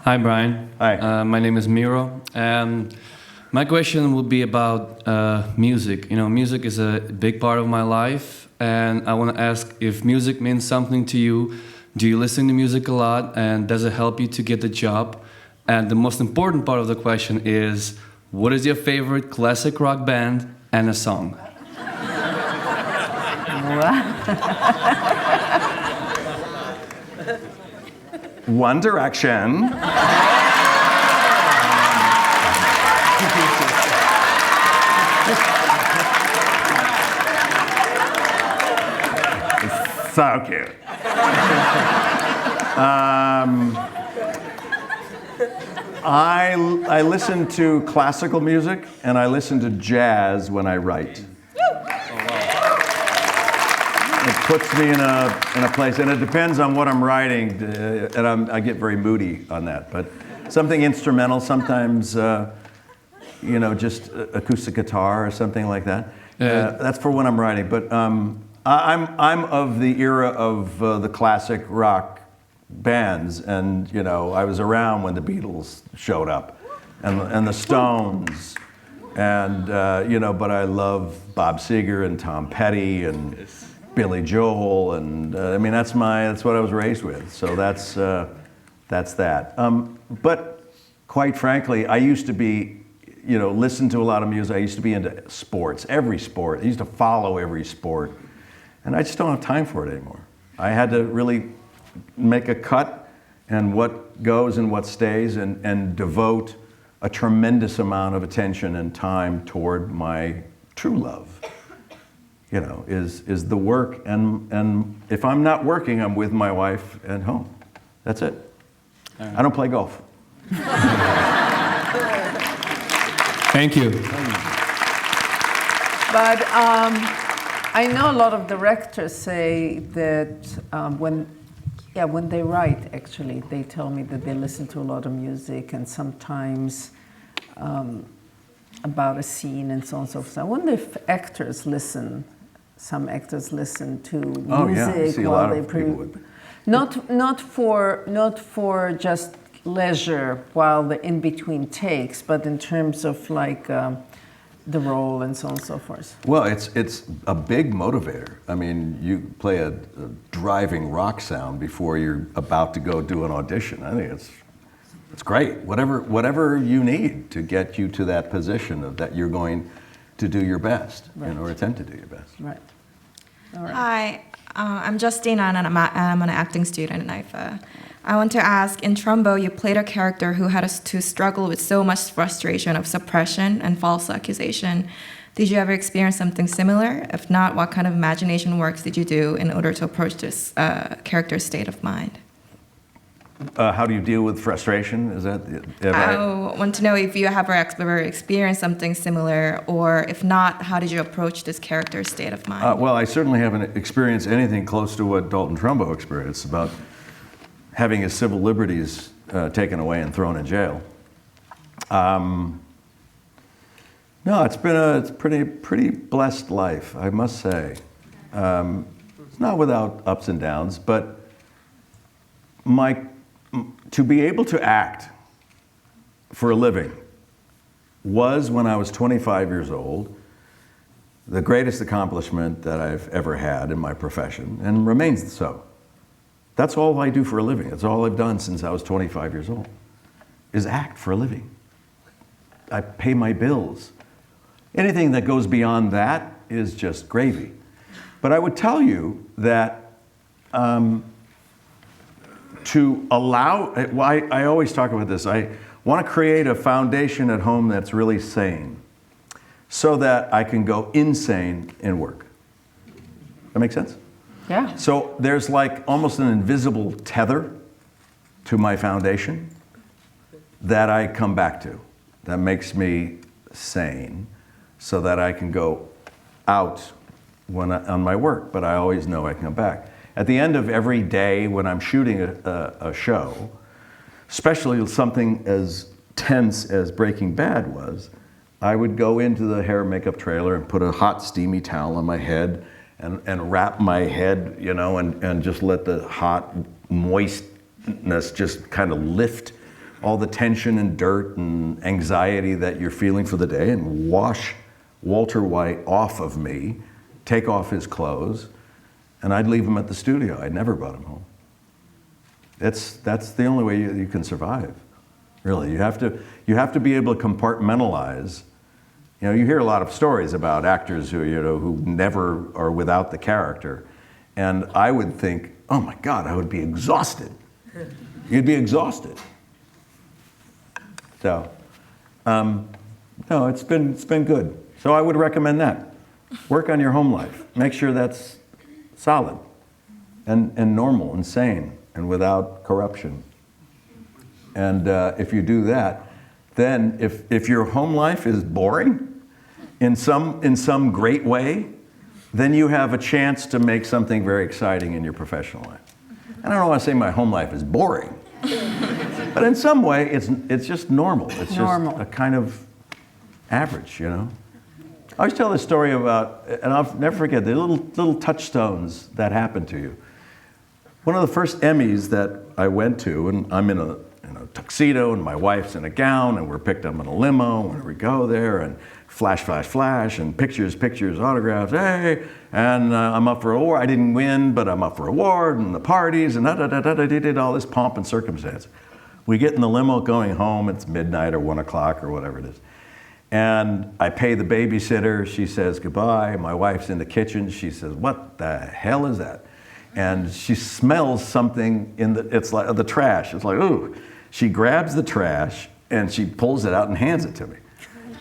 Hi, Bryan. Hi. My name is Miro. My question will be about music. Music is a big part of my life, and I want to ask if music means something to you. Do you listen to music a lot, and does it help you to get the job? And the most important part of the question is, what is your favorite classic rock band and a song? One Direction. So cute. I listen to classical music and I listen to jazz when I write. It puts me in a place, and it depends on what I'm writing, and I get very moody on that. But something instrumental, sometimes just acoustic guitar or something like that. That's for when I'm writing. But I'm of the era of the classic rock bands, and I was around when the Beatles showed up, and the Stones, and but I love Bob Seger and Tom Petty and Billy Joel, and that's what I was raised with. So that's that. But quite frankly, I used to be, listen to a lot of music. I used to be into sports, every sport. I used to follow every sport, and I just don't have time for it anymore. I had to really make a cut and what goes and what stays, and devote a tremendous amount of attention and time toward my true love. Is the work, and if I'm not working, I'm with my wife at home. That's it. Right. I don't play golf. Thank you. But I know a lot of directors say that when they write, actually, they tell me that they listen to a lot of music, and sometimes about a scene and so on and so forth. I wonder if actors listen. Some actors listen to music I see a while lot they of people would. Not for just leisure while the in-between takes, but in terms of like the role and so on and so forth. Well, it's a big motivator. I mean, you play a driving rock sound before you're about to go do an audition. I think it's great. Whatever you need to get you to that position of that you're going to do your best, Right. or attempt to do your best. Right. All right. Hi, I'm Justina, and I'm an acting student at NYFA. I want to ask, in Trumbo, you played a character who had to struggle with so much frustration of suppression and false accusation. Did you ever experience something similar? If not, what kind of imagination works did you do in order to approach this character's state of mind? How do you deal with frustration? Is that? I want to know if you have ever experienced something similar, or if not, how did you approach this character's state of mind? Well, I certainly haven't experienced anything close to what Dalton Trumbo experienced about having his civil liberties taken away and thrown in jail. No, it's been a pretty blessed life, I must say. It's not without ups and downs, but to be able to act for a living was, when I was 25 years old, the greatest accomplishment that I've ever had in my profession, and remains so. That's all I do for a living. That's all I've done since I was 25 years old, is act for a living. I pay my bills. Anything that goes beyond that is just gravy. But I would tell you that to allow, I always talk about this, I want to create a foundation at home that's really sane so that I can go insane in work. That make sense? Yeah. So there's like almost an invisible tether to my foundation that I come back to, that makes me sane so that I can go out on my work, but I always know I can come back. At the end of every day when I'm shooting a show, especially something as tense as Breaking Bad was, I would go into the hair and makeup trailer and put a hot steamy towel on my head and wrap my head, and just let the hot moistness just kind of lift all the tension and dirt and anxiety that you're feeling for the day, and wash Walter White off of me, take off his clothes, and I'd leave him at the studio. I'd never brought him home. That's the only way you can survive, really. You have to be able to compartmentalize. You hear a lot of stories about actors who never are without the character, and I would think, oh my God, I would be exhausted. You'd be exhausted. So, no, it's been good. So I would recommend that. Work on your home life. Make sure that's solid and normal and sane and without corruption. And if you do that, then if your home life is boring in some great way, then you have a chance to make something very exciting in your professional life. And I don't want to say my home life is boring, but in some way it's just normal. It's normal. Just a kind of average, I always tell this story about, and I'll never forget, the little touchstones that happen to you. One of the first Emmys that I went to, and I'm in a tuxedo, and my wife's in a gown, and we're picked up in a limo, and we go there, and flash, and pictures, autographs, hey, and I'm up for an award. I didn't win, but I'm up for an award, and the parties, and did all this pomp and circumstance. We get in the limo going home, it's midnight or 1 o'clock or whatever it is. And I pay the babysitter, she says goodbye. My wife's in the kitchen, she says, what the hell is that? And she smells something it's like the trash. It's like, ooh. She grabs the trash and she pulls it out and hands it to me.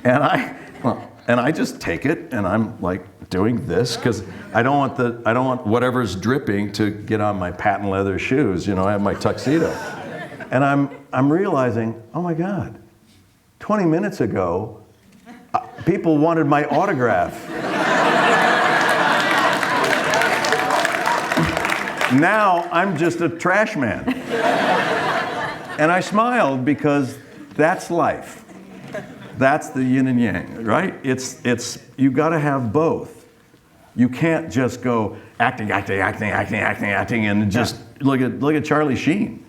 And I just take it and I'm like doing this because I don't want whatever's dripping to get on my patent leather shoes. I have my tuxedo. And I'm realizing, oh my God, 20 minutes ago, people wanted my autograph. Now I'm just a trash man. And I smiled because that's life. That's the yin and yang, right? It's you got to have both. You can't just go acting, and just look at Charlie Sheen.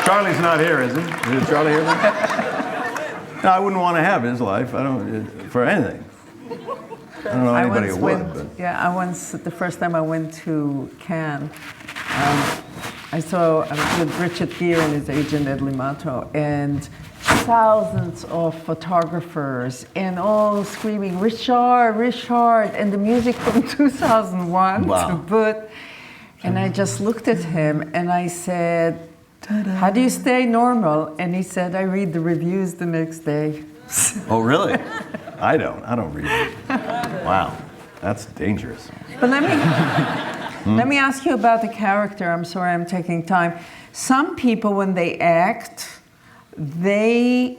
Charlie's not here, is he? Is Charlie here? No, I wouldn't want to have his life. I don't for anything. I don't know anybody who would. But. Yeah, the first time I went to Cannes, I was with Richard Gere and his agent Ed Limato, and thousands of photographers, and all screaming, Richard, Richard, and the music from 2001 to boot. And I just looked at him and I said, how do you stay normal? And he said, I read the reviews the next day. Oh, really? I don't read it. Wow, that's dangerous. But let me ask you about the character. I'm sorry I'm taking time. Some people, when they act, they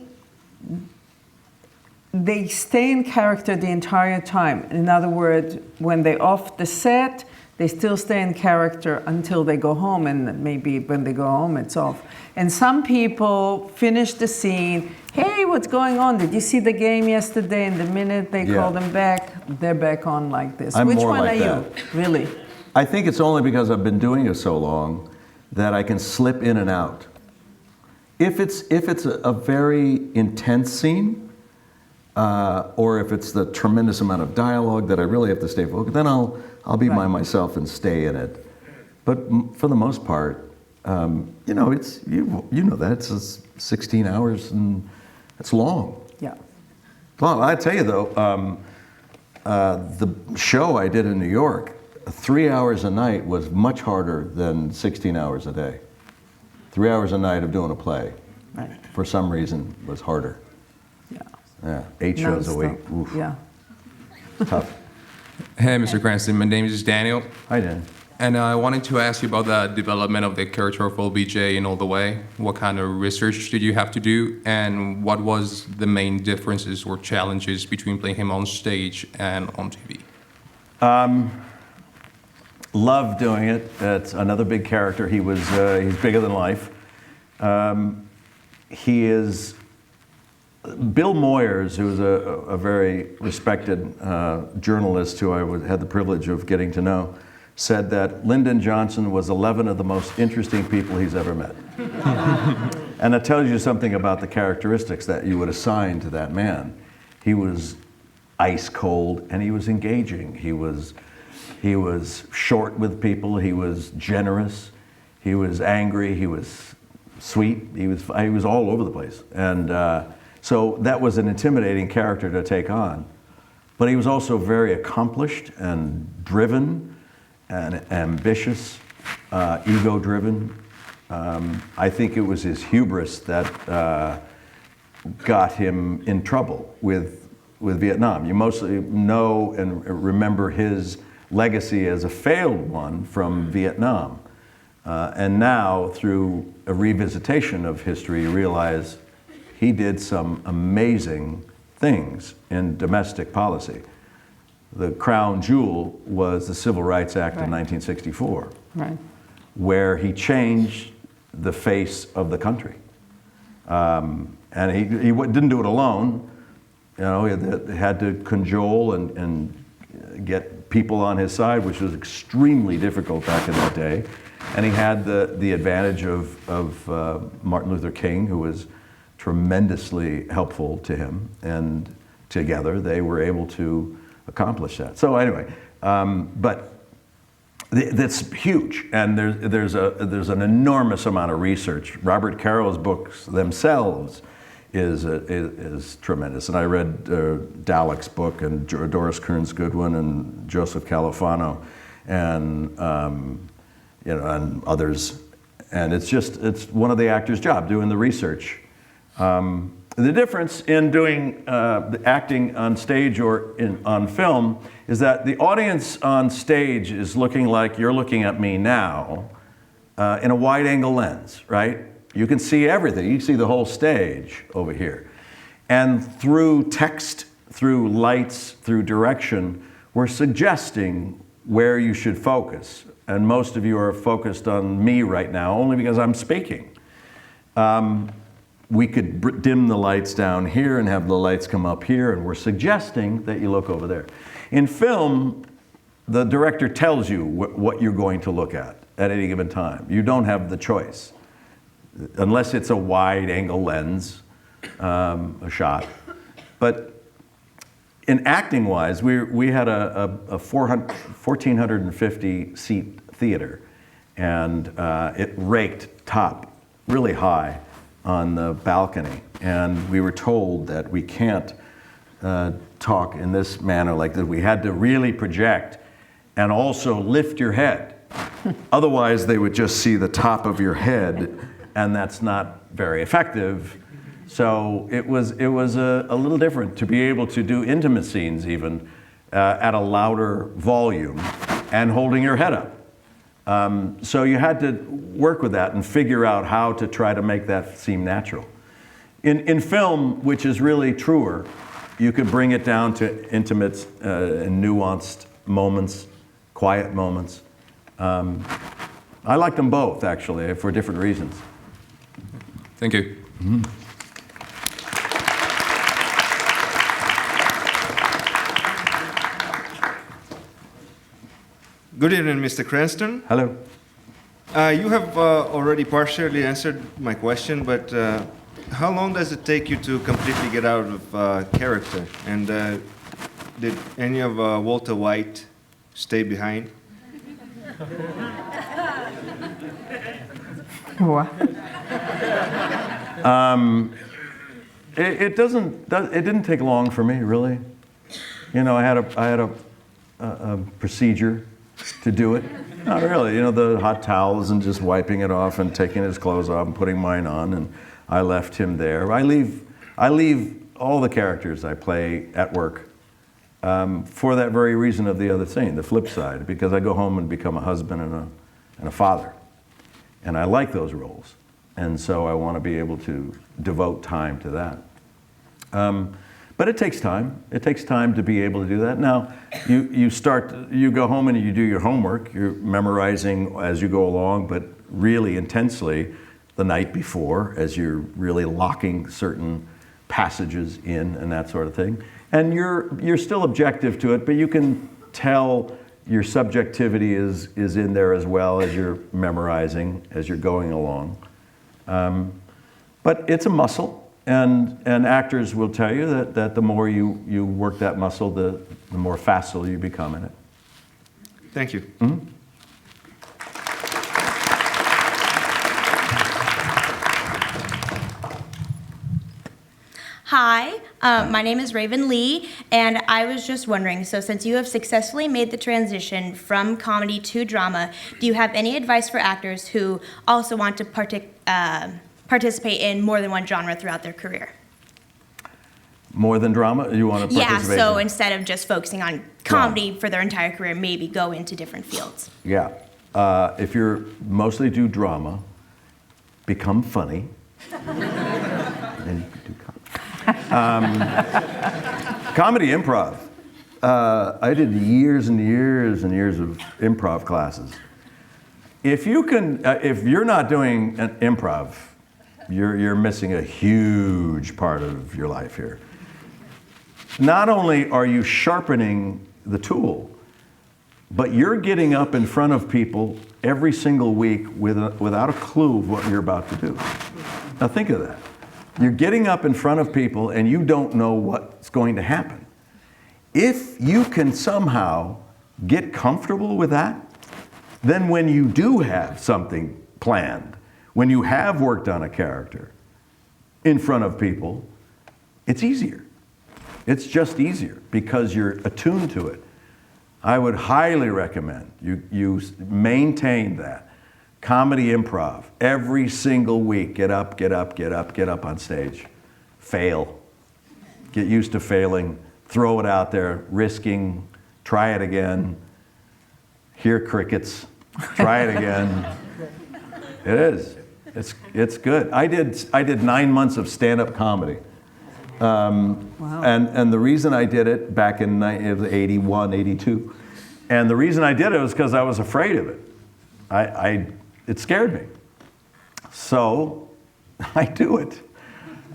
stay in character the entire time. In other words, when they're off the set, they still stay in character until they go home, and maybe when they go home, it's off. And some people finish the scene, hey, what's going on? Did you see the game yesterday? And the minute they call them back, they're back on like this. I'm Which more one like are that. you, really? I think it's only because I've been doing it so long that I can slip in and out. If it's a very intense scene, or if it's the tremendous amount of dialogue that I really have to stay focused, then I'll be by myself and stay in it. But for the most part, it's you know that it's 16 hours and it's long. Yeah. Well, I tell you though, the show I did in New York, 3 hours a night was much harder than 16 hours a day. 3 hours a night of doing a play, for some reason, was harder. Yeah, 8 shows a week. Oof. Yeah. Tough. Hey, Mr. Cranston, my name is Daniel. Hi, Dan. And I wanted to ask you about the development of the character of LBJ in All the Way. What kind of research did you have to do? And what was the main differences or challenges between playing him on stage and on TV? Love doing it. It's another big character. He's bigger than life. He is... Bill Moyers, who was a very respected journalist who I had the privilege of getting to know, said that Lyndon Johnson was 11 of the most interesting people he's ever met. And that tells you something about the characteristics that you would assign to that man. He was ice cold and he was engaging. He was short with people. He was generous. He was angry. He was sweet. He was all over the place. And so that was an intimidating character to take on. But he was also very accomplished and driven and ambitious, ego-driven. I think it was his hubris that got him in trouble with Vietnam. You mostly know and remember his legacy as a failed one from Vietnam. And now, through a revisitation of history, you realize he did some amazing things in domestic policy. The crown jewel was the Civil Rights Act of 1964, where he changed the face of the country. And he didn't do it alone. You know, he had to cajole and get people on his side, which was extremely difficult back in that day. And he had the advantage of Martin Luther King, who was tremendously helpful to him, and together they were able to accomplish that. So anyway, but that's huge, and there's an enormous amount of research. Robert Caro's books themselves is tremendous, and I read Dalek's book and Doris Kearns Goodwin and Joseph Califano, and and others, and it's one of the actor's job doing the research. The difference in doing the acting on stage or on film is that the audience on stage is looking like you're looking at me now in a wide-angle lens, right? You can see everything. You can see the whole stage over here. And through text, through lights, through direction, we're suggesting where you should focus. And most of you are focused on me right now only because I'm speaking. we could dim the lights down here and have the lights come up here, and we're suggesting that you look over there. In film, the director tells you what you're going to look at any given time. You don't have the choice, unless it's a wide-angle lens, a shot. But in acting-wise, we had a 1,450-seat theater, and it raked top really high on the balcony, and we were told that we can't talk in this manner like that. We had to really project and also lift your head. Otherwise, they would just see the top of your head, and that's not very effective. So it was a little different to be able to do intimate scenes even at a louder volume and holding your head up. So you had to work with that and figure out how to try to make that seem natural. In film, which is really truer, you could bring it down to intimate and nuanced moments, quiet moments. I liked them both, actually, for different reasons. Thank you. Mm-hmm. Good evening, Mr. Cranston. Hello. You have already partially answered my question, but how long does it take you to completely get out of character? And did any of Walter White stay behind? What? It didn't take long for me, really. You know, I had a procedure to do it. Not really, you know, the hot towels and just wiping it off and taking his clothes off and putting mine on, and I left him there. I leave all the characters I play at work for that very reason of the other thing, the flip side, because I go home and become a husband and a father. And I like those roles. And so I want to be able to devote time to that. But it takes time. It takes time to be able to do that. Now, you go home and you do your homework. You're memorizing as you go along, but really intensely the night before as you're really locking certain passages in and that sort of thing. And you're still objective to it, but you can tell your subjectivity is in there as well as you're memorizing, as you're going along. But it's a muscle. And actors will tell you that the more you work that muscle, the more facile you become in it. Thank you. Mm-hmm. Hi, my name is Raven Lee, and I was just wondering, so since you have successfully made the transition from comedy to drama, do you have any advice for actors who also want to participate in more than one genre throughout their career? More than drama? You want to participate? Yeah, so instead of just focusing on comedy for their entire career, maybe go into different fields. Yeah. If you're mostly do drama, become funny. And you do comedy improv. I did years and years and years of improv classes. If you're not doing an improv, you're missing a huge part of your life here. Not only are you sharpening the tool, but you're getting up in front of people every single week without a clue of what you're about to do. Now think of that. You're getting up in front of people and you don't know what's going to happen. If you can somehow get comfortable with that, then when you do have something planned, when you have worked on a character in front of people, it's easier. It's just easier because you're attuned to it. I would highly recommend you maintain that. Comedy improv, every single week, get up on stage. Fail. Get used to failing. Throw it out there, risking, try it again. Hear crickets, try it again. It is. It's good. I did 9 months of stand-up comedy. Wow. And the reason I did it back in 81, 82, and the reason I did it was because I was afraid of it. It scared me. So I do it.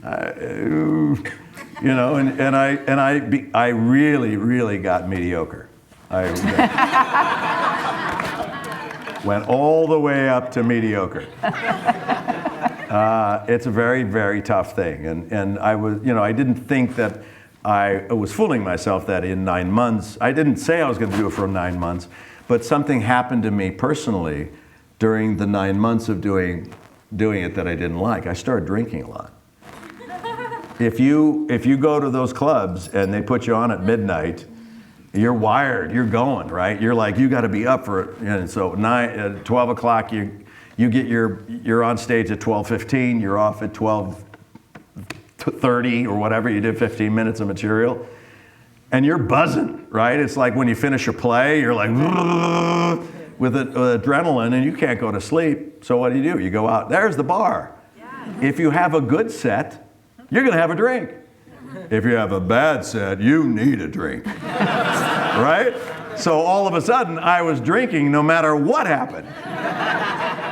You know, and I really got mediocre. I went all the way up to mediocre. It's a very, very tough thing, and I was, you know, I didn't think that I was fooling myself that in 9 months. I didn't say I was going to do it for 9 months, but something happened to me personally during the 9 months of doing it that I didn't like. I started drinking a lot. If you go to those clubs and they put you on at midnight, you're wired, you're going, right? You're like, you got to be up for it. And so 12 o'clock, you're on stage at 12:15, you're off at 12:30 or whatever. You did 15 minutes of material, and you're buzzing, right? It's like when you finish a play, you're like with adrenaline, and you can't go to sleep. So what do? You go out. There's the bar. If you have a good set, you're going to have a drink. If you have a bad set, you need a drink, right? So all of a sudden, I was drinking no matter what happened,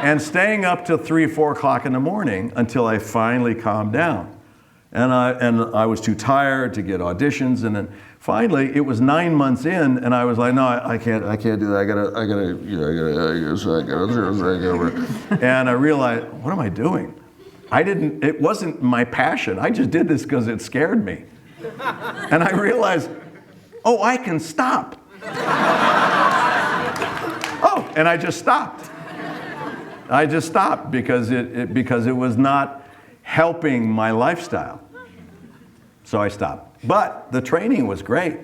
and staying up till 3, 4 o'clock in the morning until I finally calmed down. And I was too tired to get auditions, and then finally it was 9 months in, and I was like, no, I can't do that. I gotta, and I realized, what am I doing? It wasn't my passion. I just did this because it scared me. And I realized, oh, I can stop. Oh, and I just stopped. I just stopped because it was not helping my lifestyle. So I stopped. But the training was great.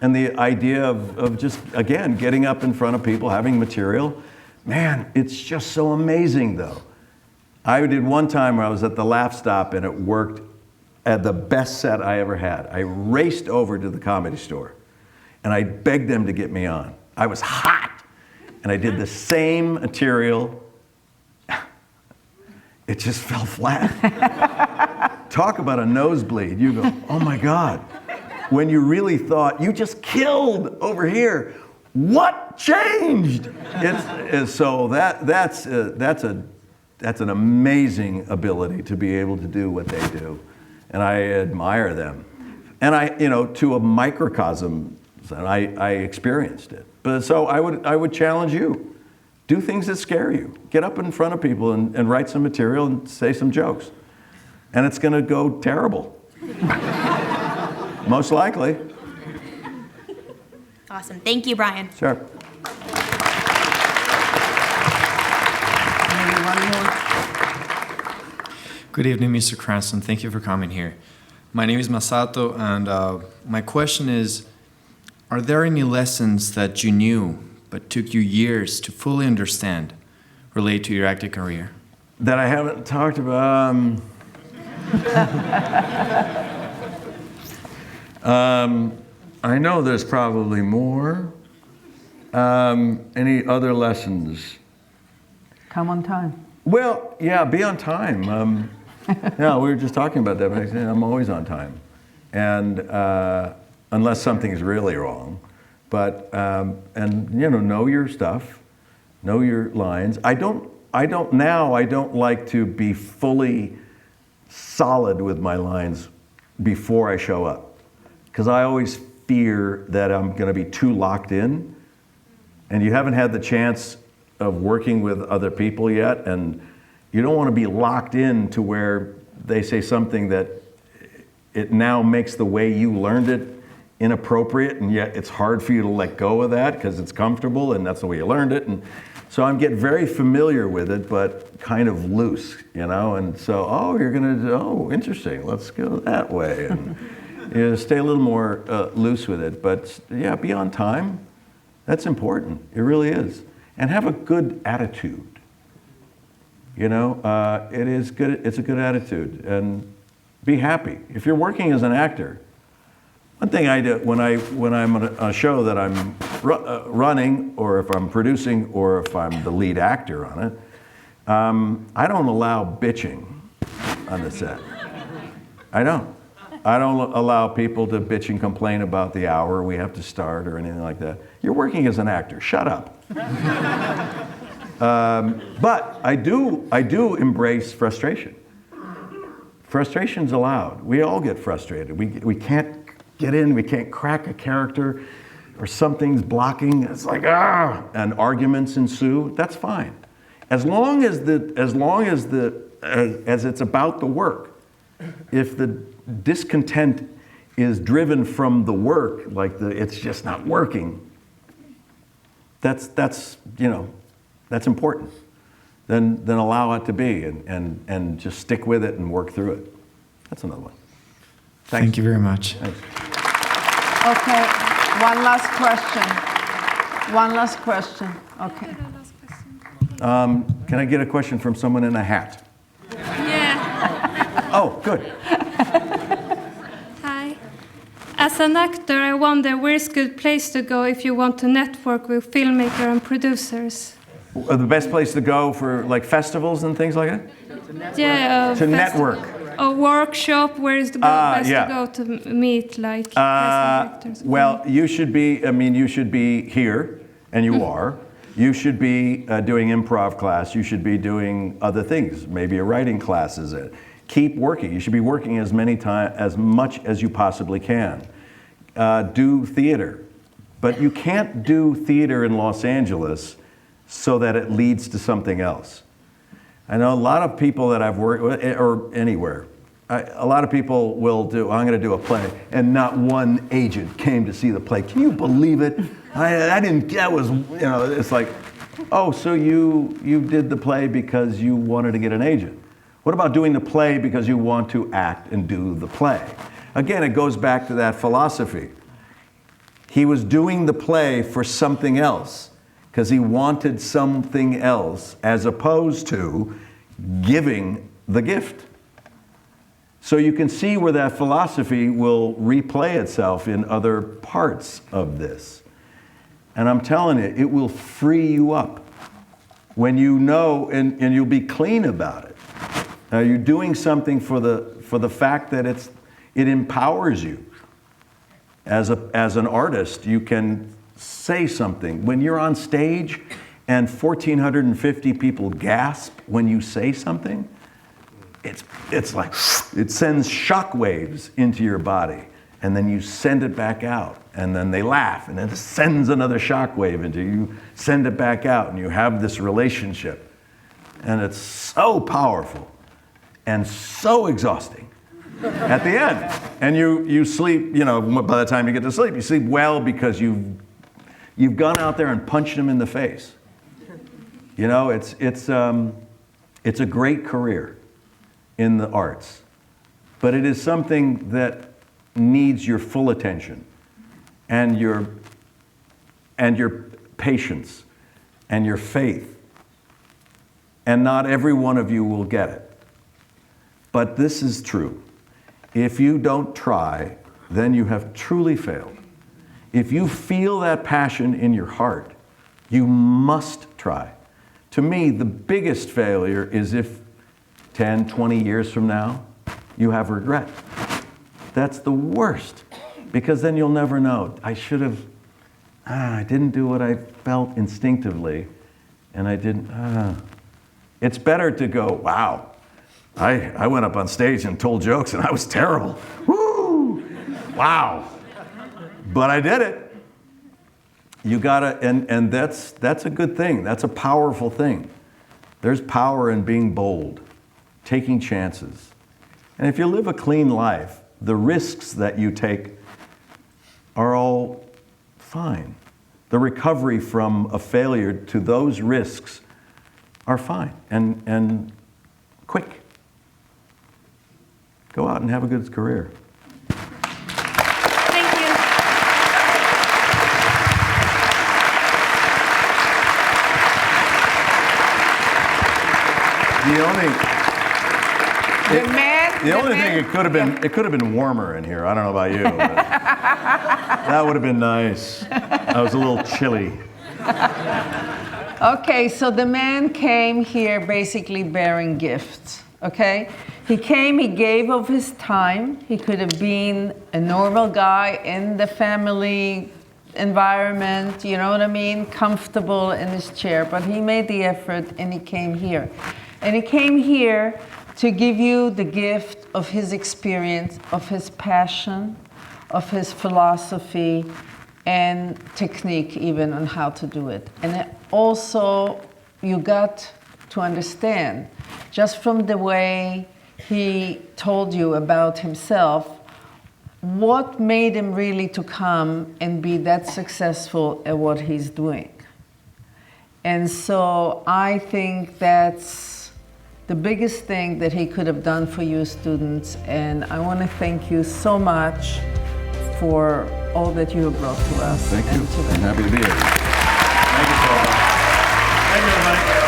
And the idea of just, again, getting up in front of people, having material, man, it's just so amazing, though. I did one time where I was at the Laugh Stop, and it worked at the best set I ever had. I raced over to the Comedy Store, and I begged them to get me on. I was hot, and I did the same material. It just fell flat. Talk about a nosebleed. You go, oh my God. When you really thought, you just killed over here. What changed? So that's an amazing ability to be able to do what they do. And I admire them. And to a microcosm, I experienced it. But so I would challenge you. Do things that scare you. Get up in front of people and write some material and say some jokes. And it's going to go terrible. Most likely. Awesome. Thank you, Bryan. Sure. Good evening, Mr. Cranston. Thank you for coming here. My name is Masato, and my question is, are there any lessons that you knew but took you years to fully understand relate to your acting career? That I haven't talked about? I know there's probably more. Any other lessons? Come on time. Well, yeah, be on time. Yeah, we were just talking about that, but I'm always on time. And unless something's really wrong. But, know your stuff, know your lines. I don't like to be fully solid with my lines before I show up. Because I always fear that I'm going to be too locked in. And you haven't had the chance of working with other people yet, and you don't want to be locked in to where they say something that it now makes the way you learned it inappropriate, and yet it's hard for you to let go of that because it's comfortable and that's the way you learned it. And so I'm getting very familiar with it, but kind of loose, and so, interesting, let's go that way. And stay a little more loose with it, but yeah, be on time. That's important, it really is. And have a good attitude. It is good. It's a good attitude, and be happy. If you're working as an actor, one thing I do when I'm on a show that I'm running, or if I'm producing, or if I'm the lead actor on it, I don't allow bitching on the set. I don't allow people to bitch and complain about the hour we have to start or anything like that. You're working as an actor. Shut up. But I do embrace frustration. Frustration's allowed. We all get frustrated. We can't get in, we can't crack a character, or something's blocking. It's like, and arguments ensue. That's fine. As long as it's about the work. If the discontent is driven from the work, like it's just not working, that's important. Then allow it to be and just stick with it and work through it. That's another one. Thanks. Thank you very much. Thanks. Okay, one last question. Okay. Can I get a question from someone in a hat? Yeah. Oh, good. Hi. As an actor, I wonder where's a good place to go if you want to network with filmmakers and producers? The best place to go for like festivals and things like that? Yeah. To network. A workshop, where is the best to go to meet like actors? Well, you should be here, and you are. You should be doing improv class. You should be doing other things, maybe a writing class is it. Keep working. You should be working as much as you possibly can. Do theater. But you can't do theater in Los Angeles so that it leads to something else. I know a lot of people that I've worked with, or anywhere, a lot of people will do, I'm going to do a play, and not one agent came to see the play. Can you believe it? It's like, oh, so you did the play because you wanted to get an agent. What about doing the play because you want to act and do the play? Again, it goes back to that philosophy. He was doing the play for something else, because he wanted something else as opposed to giving the gift. So you can see where that philosophy will replay itself in other parts of this. And I'm telling you, it will free you up when you know, and you'll be clean about it. You're doing something for the fact that it empowers you. As an artist, you can say something. When you're on stage and 1,450 people gasp when you say something, it's like, it sends shock waves into your body, and then you send it back out, and then they laugh, and then it sends another shock wave into you, send it back out, and you have this relationship. And it's so powerful and so exhausting at the end. And you sleep, by the time you get to sleep, you sleep well because you've gone out there and punched them in the face. It's a great career in the arts, but it is something that needs your full attention and your patience and your faith. And not every one of you will get it. But this is true. If you don't try, then you have truly failed. If you feel that passion in your heart, you must try. To me, the biggest failure is if 10, 20 years from now, you have regret. That's the worst, because then you'll never know. I didn't do what I felt instinctively, and I didn't. It's better to go, wow, I went up on stage and told jokes and I was terrible. Woo! Wow. But I did it. You gotta, and that's a good thing. That's a powerful thing. There's power in being bold, taking chances. And if you live a clean life, the risks that you take are all fine. The recovery from a failure to those risks are fine and quick. Go out and have a good career. Thank you. The only thing it could have been warmer in here. I don't know about you, but that would have been nice. I was a little chilly. Okay, so the man came here basically bearing gifts, okay? He came, he gave of his time. He could have been a normal guy in the family environment, you know what I mean? Comfortable in his chair, but he made the effort and he came here. And he came here to give you the gift of his experience, of his passion, of his philosophy, and technique even on how to do it. And also, you got to understand, just from the way he told you about himself, what made him really to come and be that successful at what he's doing. And so I think that's the biggest thing that he could have done for you students, and I want to thank you so much for all that you have brought to us. Thank you. And to them. I'm happy to be here. Thank you, Tova. Thank you, everybody.